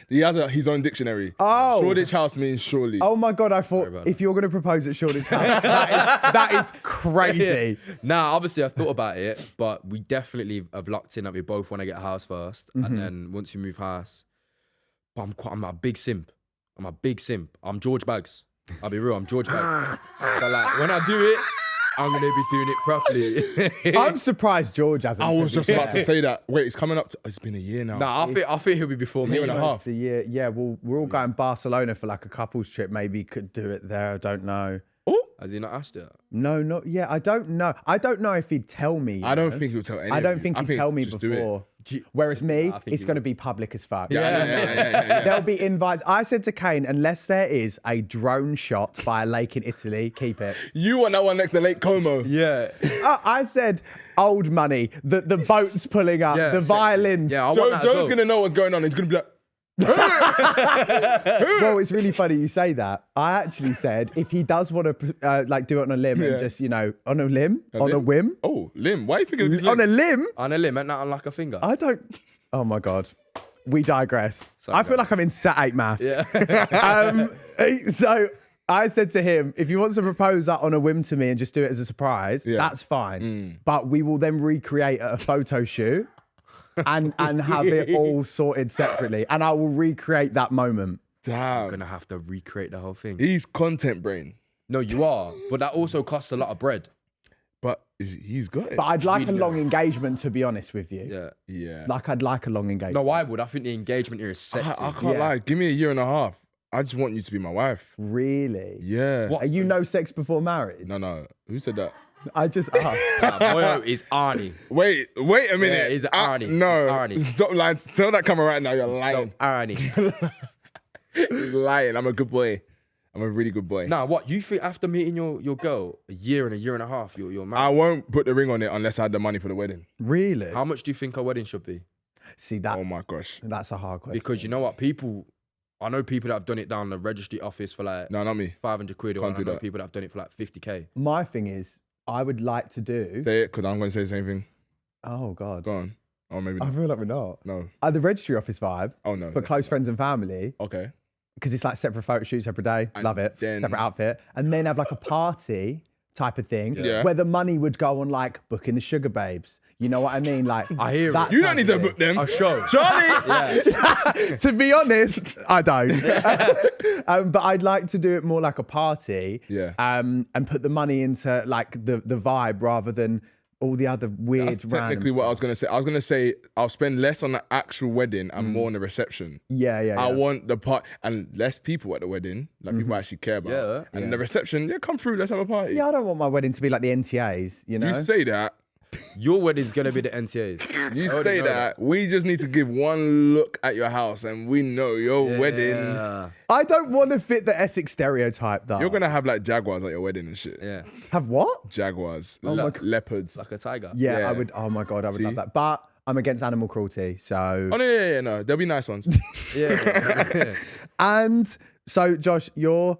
S2: He has his own dictionary.
S1: Oh.
S2: Shoreditch House means surely.
S1: Oh my god! I thought
S3: about
S1: if you're gonna propose at Shoreditch House, that is crazy.
S3: Nah, obviously I thought about it, but we definitely have locked in that we both want to get a house first, and then once we move house, but I'm a big simp. I'm George Baggs. I'll be real. I'm George Baggs. So like when I do it, I'm gonna be doing it properly.
S1: I'm surprised George hasn't.
S2: I was
S1: to be
S2: just about
S1: fair.
S2: to say that. Wait, it's coming up. It's been a year now.
S3: Nah, I think he'll be before me.
S2: Year and a half.
S1: The year, yeah. Well, we're all going Barcelona for like a couples trip. Maybe could do it there. I don't know.
S3: Has he not asked it?
S1: No, not yeah. I don't know. I don't know if he'd tell me.
S2: I don't think he'll tell anyone.
S1: I don't think he'd tell me
S2: just do it.
S1: before. Whereas me,
S3: I think
S1: it's
S3: he
S1: going to
S3: would.
S1: be public as fuck.
S2: Yeah.
S1: There'll be invites. I said to Kane, unless there is a drone shot by a lake in Italy, keep it.
S2: You want that one next to Lake Como.
S3: Yeah.
S1: I said old money, the boats pulling up,
S3: Yeah,
S1: the violins.
S3: Yeah, I want that as
S2: Joe's
S3: well.
S2: gonna know what's going on. He's gonna be like,
S1: Well, it's really funny you say that. I actually said if he does want to like do it on a limb and just, you know, on a limb, on a
S2: limb?
S1: whim,
S2: oh, Lim, why are you thinking of his
S1: on
S2: limb?
S1: a limb,
S3: On a limb, not on like a finger.
S1: I don't. Oh my God. We digress.
S3: Sorry,
S1: I feel
S3: guys.
S1: like I'm in Set 8 maths.
S3: Yeah.
S1: So I said to him, if he wants to propose that on a whim to me and just do it as a surprise,
S2: Yeah.
S1: that's fine. But we will then recreate a photo shoot and have it all sorted separately. And I will recreate that moment.
S3: I'm
S2: Damn.
S3: gonna have to recreate the whole thing.
S2: He's content brain.
S3: No, you are. But that also costs a lot of bread.
S2: But he's got it.
S1: But I'd like a
S3: Really
S1: long
S3: not.
S1: engagement, to be honest with you.
S3: Yeah.
S2: Yeah.
S1: Like, I'd like a long engagement.
S3: No, I would. I think the engagement here is sexy.
S2: I can't lie. Give me a year and a half. I just want you to be my wife.
S1: Really?
S2: Yeah.
S3: What?
S1: Are you no sex before married?
S2: No. Who said that?
S1: I just asked.
S3: Nah, Moyo is Arnie.
S2: Wait a minute.
S3: Yeah, he's Arnie.
S2: No.
S3: Arnie.
S2: Stop lying. Tell that camera right now. You're
S3: So
S2: lying.
S3: Arnie.
S2: He's lying. I'm a good boy. I'm a really good boy.
S3: Nah, what? You think after meeting your girl, a year and a half, you're married?
S2: I won't put the ring on it unless I had the money for the wedding.
S1: Really?
S3: How much do you think a wedding should be?
S1: See, that's,
S2: Oh my gosh.
S1: that's a hard question.
S3: Because you know what? I know people that have done it down the registry office for like
S2: No, not me.
S3: 500 quid, or
S2: Can't
S3: I
S2: do
S3: know
S2: that.
S3: people that have done it for like 50k.
S1: My thing is, I would like to do...
S2: Say it, because I'm going to say the same thing.
S1: Oh, God.
S2: Go on. Oh, maybe
S1: I
S2: not.
S1: feel like we're not.
S2: No.
S1: The registry office vibe,
S2: Oh, no.
S1: for close friends and family,
S2: Okay.
S1: because it's like separate photo shoot, separate day.
S2: And
S1: Love it.
S2: then-
S1: Separate outfit. And then have like a party type of thing
S2: Yeah.
S1: where the money would go on like booking the sugar babes. You know what I mean? Like,
S3: I hear
S1: that
S3: it.
S2: You
S1: type
S2: don't need
S1: of
S2: to
S1: thing.
S2: book them.
S3: A show.
S2: Charlie!
S3: Yeah.
S1: To be honest, I don't. But I'd like to do it more like a party.
S2: Yeah.
S1: And put the money into like the vibe rather than all the other weird
S2: That's technically
S1: random
S2: what I was
S1: stuff.
S2: going to say. I was going to say I'll spend less on the actual wedding and more on the reception.
S1: Yeah.
S2: I want the part and less people at the wedding, like people actually care about.
S3: Yeah.
S2: And the reception, come through, let's have a party.
S1: Yeah, I don't want my wedding to be like the NTAs, you know?
S2: You say that.
S3: Your wedding's going to be the NTAs.
S2: You
S3: I already
S2: say
S3: know
S2: that. We just need to give one look at your house and we know your wedding.
S3: Yeah.
S1: I don't want to fit the Essex stereotype though.
S2: You're going to have like jaguars at your wedding and shit.
S3: Yeah.
S1: Have what?
S2: Jaguars.
S1: Oh my God.
S2: Leopards.
S3: Like a tiger.
S1: Yeah,
S2: Yeah.
S1: I would. Oh my God, I would
S2: See?
S1: love that. But I'm against animal cruelty, so.
S2: Oh, no, yeah, no. There'll be nice ones.
S3: Yeah.
S1: And so, Josh, your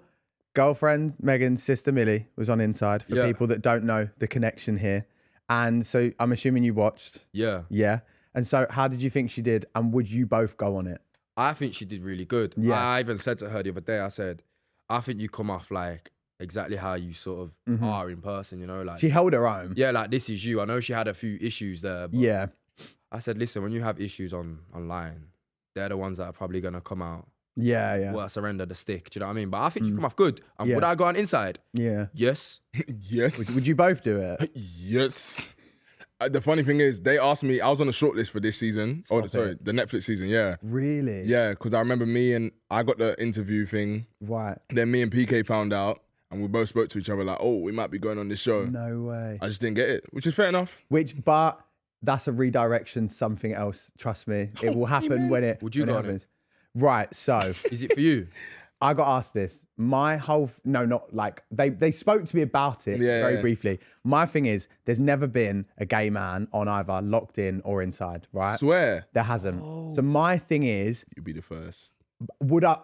S1: girlfriend, Megan's sister Millie, was on Inside for
S3: Yeah.
S1: people that don't know the connection here. And so I'm assuming you watched.
S3: Yeah.
S1: Yeah. And so how did you think she did? And would you both go on it?
S3: I think she did really good.
S1: Yeah.
S3: I even said to her the other day, I said, I think you come off like exactly how you sort of are in person, you know? Like,
S1: She held her own.
S3: yeah, like this is you. I know she had a few issues there, but
S1: Yeah.
S3: I said, listen, when you have issues online, they're the ones that are probably going to come out.
S1: Yeah. Yeah.
S3: Well, surrender the stick. Do you know what I mean? But I think she come off good. And
S1: Yeah.
S3: would I go on Inside?
S1: Yeah.
S3: Yes.
S2: Yes.
S1: Would you both do it?
S2: Yes. The funny thing is, they asked me, I was on the shortlist for this season.
S1: Stop
S2: Sorry,
S1: it.
S2: the Netflix season, yeah.
S1: Really?
S2: Yeah, because I remember I got the interview thing.
S1: Right.
S2: Then me and PK found out, and we both spoke to each other like, oh, we might be going on this show.
S1: No way.
S2: I just didn't get it, which is fair enough.
S1: But that's a redirection, something else. Trust me. It will happen when it
S3: Would you
S1: when
S3: go
S1: it
S3: on it?
S1: happens. Right. So
S3: Is it for you?
S1: I got asked this. My whole not like they spoke to me about it
S2: Yeah,
S1: very
S2: yeah.
S1: briefly. My thing is, there's never been a gay man on either Locked In or Inside, right?
S2: Swear.
S1: There hasn't. So my thing is,
S2: You'd be the first.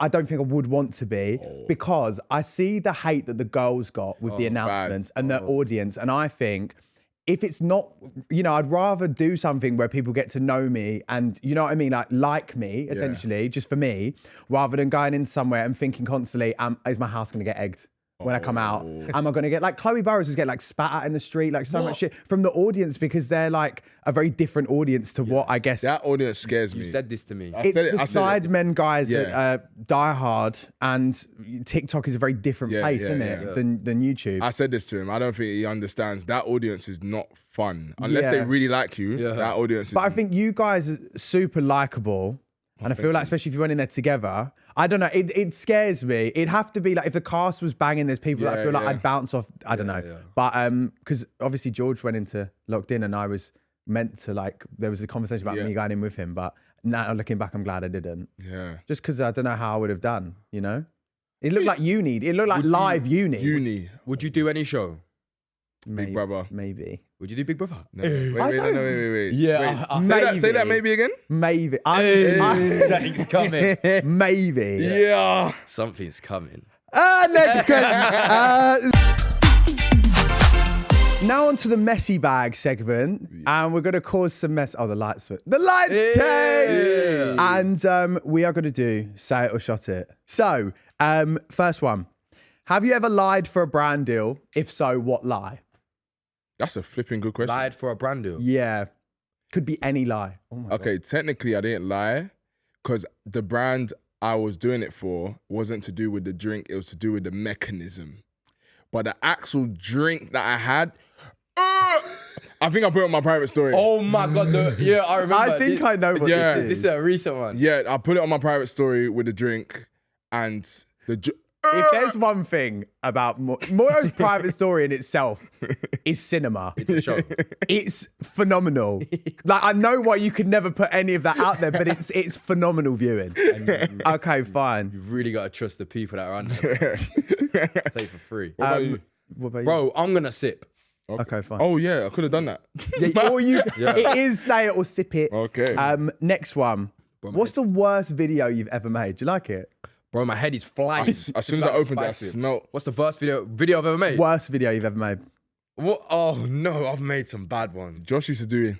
S1: I don't think I would want to be because I see the hate that the girls got with the
S2: it's bad.
S1: announcements and the audience, and I think if it's not, I'd rather do something where people get to know me and, you know what I mean, like me, essentially, just for me, rather than going in somewhere and thinking constantly, is my house going to get egged when I come out? Am I going to get, like, Chloe Burrows was getting, like, spat at in the street, like, so much shit from the audience because they're, like, a very different audience to what I guess.
S2: That audience scares me.
S3: You said this to me.
S2: I
S1: It's
S2: said it.
S1: the
S2: I said it.
S1: Sidemen guys that
S2: Yeah.
S1: die hard, and TikTok is a very different
S2: Yeah,
S1: place,
S2: yeah,
S1: isn't
S2: yeah.
S1: it, than YouTube?
S2: I said this to him. I don't think he understands. That audience is not fun. Unless they
S1: Yeah.
S2: really like you, that audience is...
S1: But I think you guys are super likable. And I feel like, especially if you went in there together, I don't know, it scares me. It'd have to be like, if the cast was banging, there's people that I
S2: Yeah,
S1: feel like
S2: yeah.
S1: I'd bounce off. I don't know.
S3: yeah.
S1: But because obviously George went into Locked In and I was meant to there was a conversation about
S2: Yeah.
S1: me going in with him. But now looking back, I'm glad I didn't.
S2: Yeah.
S1: Just because I don't know how I would have done, It looked like uni. It looked like live uni.
S2: Uni.
S3: Would you do any show?
S1: Maybe,
S2: Brother.
S1: Maybe.
S3: Would you do Big Brother?
S2: No, wait.
S3: Yeah,
S2: Wait. Say that maybe again.
S1: Maybe.
S3: Something's coming.
S1: Maybe.
S2: Yeah.
S3: Something's coming.
S1: Next question. Now on to the messy bag segment, and we're going to cause some mess. Oh, the lights changed. And we are going to do Say It or Shot It. So, first one. Have you ever lied for a brand deal? If so, what lie?
S2: That's a flipping good question.
S3: Lied for a brand deal.
S1: Yeah. Could be any lie. Oh my God.
S2: Okay, technically I didn't lie because the brand I was doing it for wasn't to do with the drink, it was to do with the mechanism. but the actual drink that I had, I think I put it on my private story.
S3: Oh my God. Yeah, I remember.
S1: I think I know what
S2: Yeah.
S1: this
S3: This
S1: is.
S3: is a recent one.
S2: Yeah, I put it on my private story with the drink and the.
S1: If there's one thing about Moyo's private story in itself is cinema.
S3: It's a show.
S1: It's phenomenal. Like, I know why you could never put any of that out there, but it's phenomenal viewing. Okay, fine.
S3: You've really got to trust the people that are on there. Say for free.
S2: What about you?
S1: What about you?
S3: Bro, I'm going to sip.
S1: Okay, fine.
S2: Oh yeah, I could have done that.
S1: Yeah, or it is say it or sip it.
S2: Okay.
S1: Next one.
S3: Bro,
S1: What's the worst video you've ever made? Do you like it?
S3: Bro, my head is flying.
S2: As soon as I opened it, I
S3: Spicy.
S2: smelt.
S3: What's the first video I've ever made?
S1: Worst video you've ever made?
S3: What? Oh no, I've made some bad ones.
S2: Josh used to do it.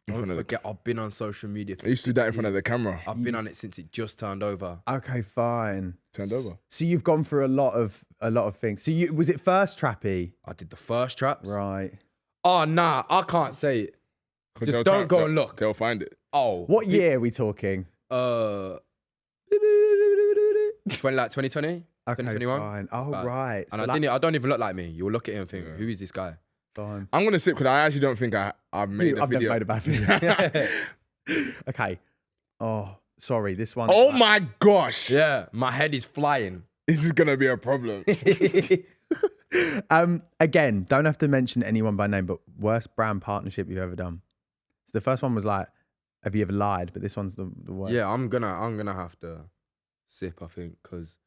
S3: Don't forget, I've been on social media.
S2: I used to do that in front of the camera.
S3: I've been on it since it just turned over.
S1: Okay, fine.
S2: Turned over.
S1: So you've gone through a lot of things. So was it first trappy?
S3: I did the first traps.
S1: Right.
S3: Oh nah, I can't say it.
S2: 'Cause
S3: Just
S2: they'll
S3: don't go and look.
S2: They'll find it.
S3: Oh.
S1: What year are we talking?
S3: 2020?
S1: Okay,
S3: 2021?
S1: fine. Oh,
S3: Bad.
S1: right.
S3: And
S1: So
S3: I don't even look like me. You'll look at him and think, who is this guy?
S1: fine.
S2: I'm gonna sit because I actually don't think I've made a
S1: I've
S2: video.
S1: never made a bad video. Okay. Oh, sorry. This one.
S2: Oh my gosh!
S3: Yeah, my head is flying.
S2: This is gonna be a problem.
S1: Again, don't have to mention anyone by name, but worst brand partnership you've ever done. So the first one was like, have you ever lied? But this one's the worst.
S3: Yeah, I'm gonna have to sip, I think, because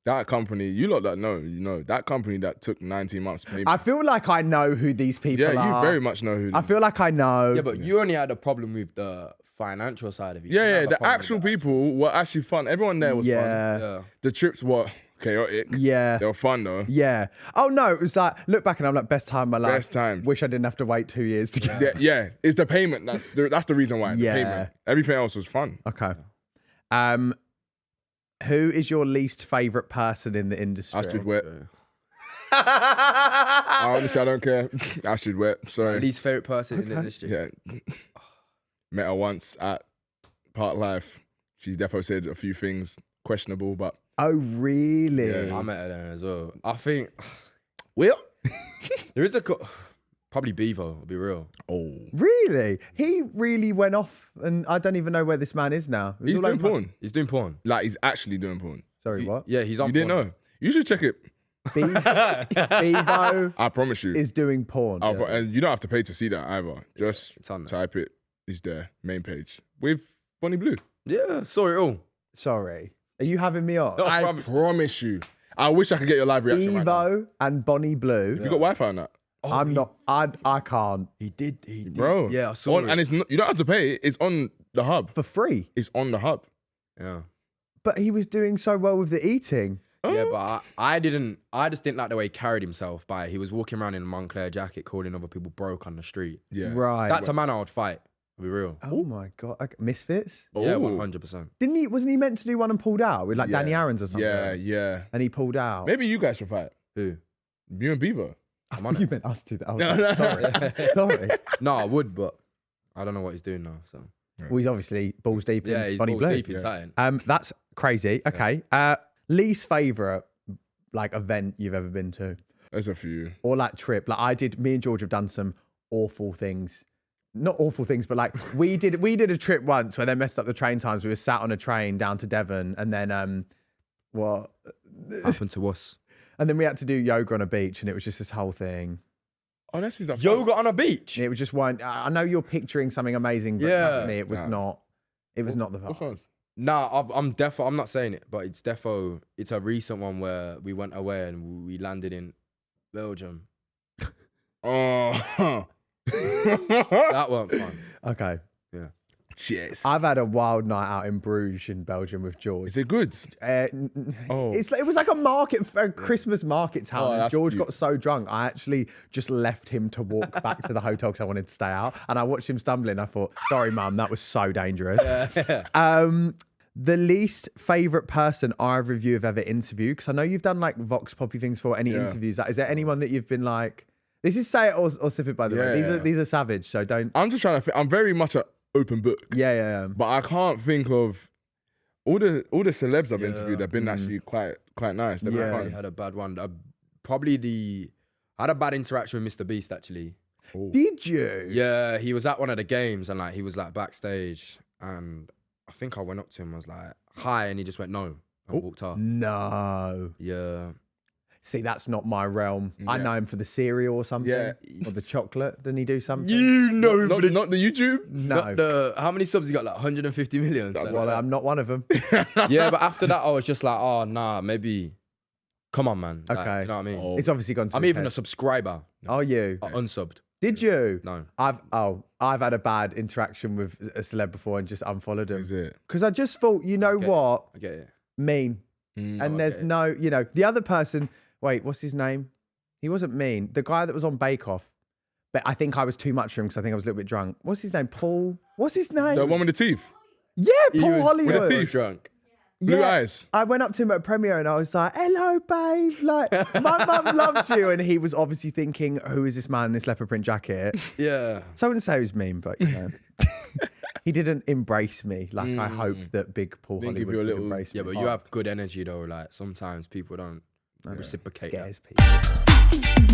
S2: That company, you lot that know, you know, that company that took 19 months to pay me.
S1: I feel like I know who these people
S2: Yeah,
S1: are.
S2: you very much know who.
S1: I feel like I know.
S3: yeah, but you only had a problem with the financial side of it. You
S2: Yeah,
S3: didn't
S2: yeah.
S3: have a
S2: The
S3: problem with
S2: actual
S3: the
S2: people were actually fun. Everyone there was fun.
S3: Yeah.
S2: The trips were chaotic.
S1: Yeah.
S2: They were fun though.
S1: Yeah. Oh no, it was like, look back and I'm like, best time of my life.
S2: Best time.
S1: Wish I didn't have to wait 2 years to get.
S2: Yeah, yeah. It's the payment. That's the reason why. The
S1: Yeah.
S2: payment. Everything else was fun.
S1: Okay. Who is your least favorite person in the industry?
S2: Astrid Wet. Honestly, I don't care. Astrid Wet. Sorry.
S3: Least favorite person in the industry.
S2: Yeah. Met her once at Park Life. She definitely said a few things questionable, but
S1: Oh really?
S2: Yeah.
S3: I met her there as well. I think
S2: well.
S3: there is probably Bevo, I'll be real.
S2: Oh.
S1: Really? He really went off, and I don't even know where this man is now. It was
S2: He's
S1: all
S2: doing
S1: over-
S2: porn.
S3: He's doing porn.
S2: Like he's actually doing porn.
S1: Sorry, what?
S3: Yeah, he's on
S2: You didn't
S3: porn.
S2: know? You should check it.
S1: Bevo
S2: I promise you.
S1: is doing porn.
S2: And you don't have to pay to see that either. Just
S3: It's on there.
S2: type it. It's there. Main page. With Bonnie Blue.
S3: Yeah, saw it all.
S1: Sorry. Are you having me on?
S2: I promise you. I wish I could get your live reaction right now.
S1: Bevo and Bonnie Blue.
S2: You got Wi-Fi on that?
S1: I'm not. I can't
S3: He did.
S2: Bro.
S3: Yeah, I saw it.
S2: And it's not, you don't have to pay. It's on the hub.
S1: for free.
S2: It's on the hub.
S3: Yeah.
S1: But he was doing so well with the eating.
S3: Yeah, but I just didn't like the way he carried himself he was walking around in a Moncler jacket calling other people broke on the street.
S2: Yeah.
S1: Right.
S3: That's a man I would fight. I'll be real.
S1: Oh my god. Okay. Misfits?
S3: Yeah,
S2: Ooh.
S3: 100%.
S1: Didn't he? Wasn't he meant to do one and pulled out with like
S2: Yeah.
S1: Danny Aaron's or something?
S2: Yeah, yeah.
S1: And he pulled out.
S2: Maybe you guys should fight.
S3: Who?
S2: You and Beaver.
S1: I
S3: I'm
S1: thought
S3: on
S1: you
S3: it.
S1: meant us two. I was like, sorry. Sorry.
S3: No, I would, but I don't know what he's doing now. So
S1: Well, he's obviously balls deep in
S3: yeah, he's
S1: Bonnie
S3: balls
S1: Blue.
S3: deep in something.
S1: That's crazy. Okay. Least favorite like event you've ever been to,
S2: There's a few.
S1: or like trip. Like me and George have done some awful things. Not awful things, but like we did a trip once where they messed up the train times. We were sat on a train down to Devon, and then what?
S3: Happened to us.
S1: And then we had to do yoga on a beach, and it was just this whole thing.
S2: Oh, that's his
S3: Yoga on a beach.
S1: And it was just one. I know you're picturing something amazing, but
S3: Yeah.
S1: trust me, it was not. It was not the
S2: What's
S1: vibe.
S2: yours?
S3: Nah, I'm not saying it, but it's a recent one where we went away and we landed in Belgium.
S2: Oh.
S3: That weren't fun.
S1: Okay.
S2: Cheers.
S1: I've had a wild night out in Bruges in Belgium with George.
S2: Is it good? Oh.
S1: It was like a Christmas market town.
S2: Oh,
S1: and
S2: that's
S1: George
S2: cute.
S1: got so drunk, I actually just left him to walk back to the hotel because I wanted to stay out. And I watched him stumbling. I thought, sorry, mum, that was so dangerous. The least favorite person either of you have ever interviewed, because I know you've done like Vox Poppy things for any interviews. Like, is there anyone that you've been like, this is say it or sip it, by the way.
S2: Yeah.
S1: These are savage, so don't.
S2: I'm just trying to think. I'm very much an open book.
S1: Yeah.
S2: But I can't think of all the celebs I've interviewed have been actually quite nice. They've been
S1: Yeah.
S3: I
S2: fun.
S3: had a bad one. I had a bad interaction with Mr. Beast actually.
S1: Did you?
S3: Yeah, he was at one of the games and like he was like backstage and I think I went up to him. I was like, "Hi," and he just went no and walked off.
S1: No.
S3: Yeah.
S1: See, that's not my realm. I
S2: Yeah.
S1: know him for the cereal or something.
S2: Yeah.
S1: Or the chocolate. Didn't he do something?
S3: You know,
S2: Not the YouTube.
S1: No.
S3: how many subs he got? Like 150 million. So
S1: Well, I'm not one of them.
S3: yeah, but after that, I was just like, oh nah, maybe. Come on, man. Like,
S1: Okay.
S3: you know what I mean?
S2: Oh.
S1: It's obviously gone to
S3: I'm
S1: his
S3: even a
S1: head.
S3: subscriber.
S1: Are you?
S3: I unsubbed.
S1: Did you?
S3: No.
S1: I've had a bad interaction with a celeb before and just unfollowed him.
S2: Is it?
S1: Because I just thought, you know
S3: Okay.
S1: what?
S3: I get it.
S1: Mean. And there's
S3: okay.
S1: no, you know, the other person, wait, what's his name? He wasn't mean. The guy that was on Bake Off. But I think I was too much for him because I think I was a little bit drunk. What's his name? Paul? What's his name?
S2: The one with the teeth,
S1: Yeah,
S3: You
S1: Paul
S3: was-
S1: Hollywood.
S2: with the teeth.
S3: Drunk.
S2: blue
S1: Yeah.
S2: eyes.
S1: I went up to him at a premiere and I was like, "Hello, babe. Like, my mum loves you." And he was obviously thinking, "Who is this man in this leopard print jacket?"
S3: Yeah.
S1: So I wouldn't say he was mean, but you know, he didn't embrace me like I hoped that big Paul
S2: Didn't give
S1: Hollywood
S2: you a
S1: would
S2: little-
S1: embrace
S3: Yeah,
S1: me.
S3: but you have good energy though. Like sometimes people don't reciprocate that.
S1: Scares people.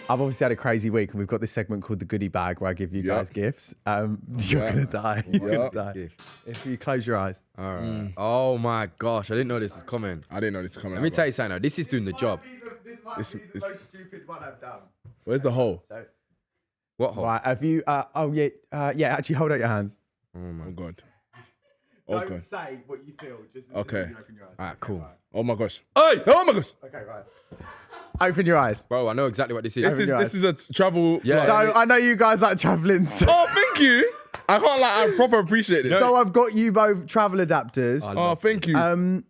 S1: I've obviously had a crazy week, and we've got this segment called the Goodie Bag, where I give you
S2: Yep.
S1: guys gifts. You're gonna die. You're gonna die.
S3: Gift.
S1: If you close your eyes.
S3: All right. Oh my gosh, I didn't know this was coming.
S2: I didn't know this was coming.
S3: Let me tell you something. Now. This is doing the job.
S1: This might
S2: It's- be the it's- most
S1: stupid one I've done.
S2: Where's the hole?
S1: So,
S3: What hole?
S1: right, have you? Yeah. Actually, hold out your hands.
S3: Oh my.
S2: Oh god. Oh
S1: Don't
S2: god.
S1: say what you feel. Just
S2: Okay.
S1: when you open your eyes.
S3: All right, cool.
S2: Oh my gosh.
S3: Hey,
S2: Oh my gosh.
S1: Okay, right. Open your eyes.
S3: bro, I know exactly what this is.
S2: This is a travel.
S3: Yeah.
S1: So I know you guys like traveling. So,
S2: Oh, thank you. I can't lie. I proper appreciate this.
S1: so I've got you both travel adapters.
S2: Oh, thank you.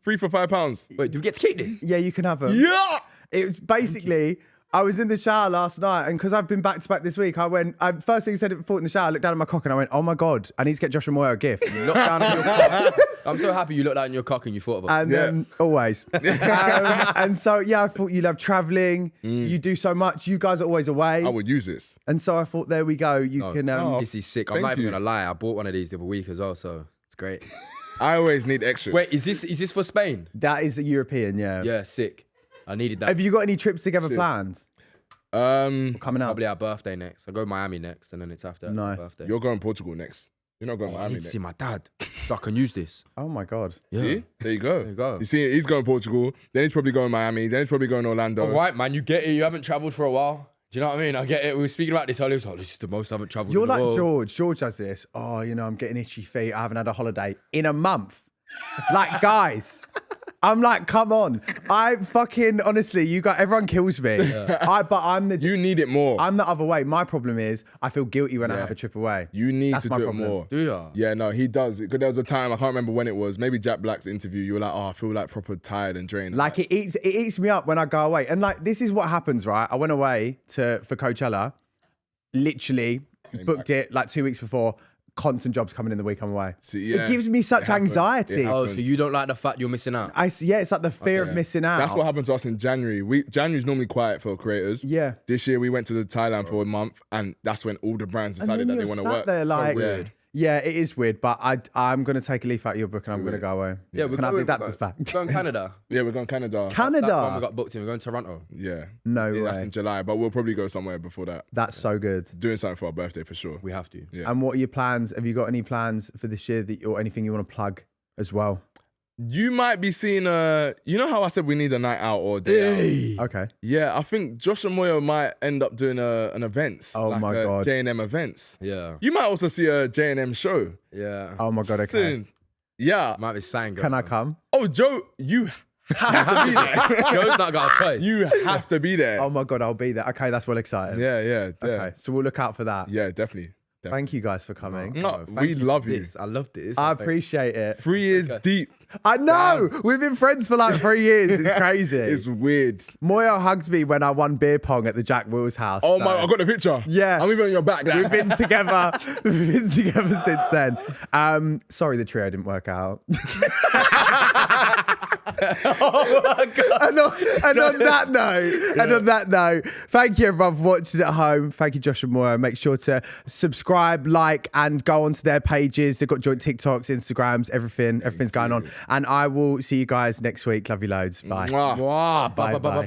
S2: 3 for £5.
S3: Wait, do we get to keep this?
S1: Yeah, you can have them.
S2: Yeah.
S1: It was basically, I was in the shower last night, and because I've been back to back this week, first thing I said before in the shower, I looked down at my cock and I went, "Oh my God, I need to get Josh and Moyo a gift."
S3: You look down at your cock. I'm so happy you looked down at your cock and you thought of us.
S1: And then always. And so, yeah, I thought you love traveling. You do so much. You guys are always away.
S2: I would use this.
S1: And so I thought, there we go. You can.
S3: This is sick. I'm
S2: thank
S3: not even
S2: you.
S3: gonna lie. I bought one of these the other week as well, so it's great.
S2: I always need extras.
S3: Wait, is this for Spain?
S1: That is a European, yeah.
S3: Yeah, sick. I needed that.
S1: Have you got any trips together planned coming up?
S3: Probably our birthday next. I go Miami next, and then it's after our
S1: Nice.
S3: birthday.
S2: You're going Portugal next. You're not going
S3: I
S2: Miami
S3: need to
S2: next.
S3: see my dad, so I can use this.
S1: Oh my God.
S3: Yeah.
S2: See? There you go.
S3: There you go.
S2: You see, he's going Portugal. Then he's probably going Miami. Then he's probably going Orlando.
S3: All right, man, you get it. You haven't travelled for a while. Do you know what I mean? I get it. We were speaking about this earlier. Like, this is the most I haven't travelled.
S1: You're
S3: in the
S1: like
S3: world.
S1: George. George does this. Oh, you know, I'm getting itchy feet. I haven't had a holiday in a month. Like, guys, I'm like, come on. I fucking, honestly, everyone kills me. But I'm
S2: You need it more.
S1: I'm the other way. My problem is I feel guilty when I have a trip away.
S2: You need
S1: That's
S2: to
S1: my
S2: do
S1: problem.
S2: it more.
S3: Do ya?
S2: Yeah, no, he does. Because there was a time, I can't remember when it was, maybe Jack Black's interview, you were like, oh, I feel like proper tired and drained.
S1: Like it eats me up when I go away. And like this is what happens, right? I went away for Coachella, literally booked it like 2 weeks before. Constant jobs coming in the week I'm away.
S2: See, yeah,
S1: it gives me such
S2: it happens.
S1: anxiety.
S2: It
S3: Oh, so you don't like the fact you're missing out?
S1: Yeah, it's like the fear of
S2: Yeah.
S1: missing out.
S2: That's what happened to us in January. January's normally quiet for creators.
S1: Yeah.
S2: This year we went to Thailand for a month, and that's when all the brands
S1: And
S2: decided
S1: then
S2: that they
S1: you're
S2: want to
S1: sat
S2: work.
S1: there like,
S3: weird.
S1: yeah, it is weird. But I'm gonna take a leaf out of your book and I'm gonna go away.
S3: Yeah, we're
S1: Can I
S3: going,
S1: be adapters back?
S3: we're going Canada.
S2: Yeah, we're going Canada.
S3: That's when we
S1: Canada.
S3: got booked in. We're going to Toronto.
S2: Yeah.
S1: No
S2: Yeah, that's
S1: way.
S2: in July, but we'll probably go somewhere before that.
S1: That's so good.
S2: Doing something for our birthday for sure.
S3: We have to.
S2: Yeah.
S1: And what are your plans? Have you got any plans for this year or anything you want to plug as well?
S2: You might be seeing you know how I said we need a night out or a day out?
S1: Okay.
S2: Yeah, I think Josh and Moyo might end up doing an events.
S1: Oh
S2: like
S1: my
S2: a
S1: God.
S2: J&M events.
S3: Yeah.
S2: You might also see a J&M show.
S3: Yeah.
S1: Oh my God. Okay.
S2: Soon. Yeah.
S3: Might be sang.
S1: Can I come?
S2: Oh, Joe, you have to be there.
S3: Joe's not got a choice.
S2: You have to be there.
S1: Oh my God, I'll be there. Okay, that's well exciting.
S2: Yeah.
S1: Okay, so we'll look out for that.
S2: Yeah, definitely.
S1: Thank you guys for coming.
S2: No,
S3: Thank
S2: we
S3: you for
S2: love you.
S3: this. I loved it.
S1: I appreciate it.
S2: 3 years deep.
S1: I know. We've been friends for like 3 years. It's crazy.
S2: It's weird.
S1: Moyo hugged me when I won beer pong at the Jack Will's house.
S2: Oh
S1: so
S2: my, I got the picture.
S1: Yeah.
S2: I'm even on your back there.
S1: We've been together. We've been together since then. Sorry, the trio didn't work out. Oh my God. And on that note, thank you everyone for watching at home. Thank you, Josh and Moyo. Make sure to subscribe, like, and go onto their pages. They've got joint TikToks, Instagrams, everything's going on. And I will see you guys next week. Love you loads. Bye.
S2: Mwah.
S3: Bye.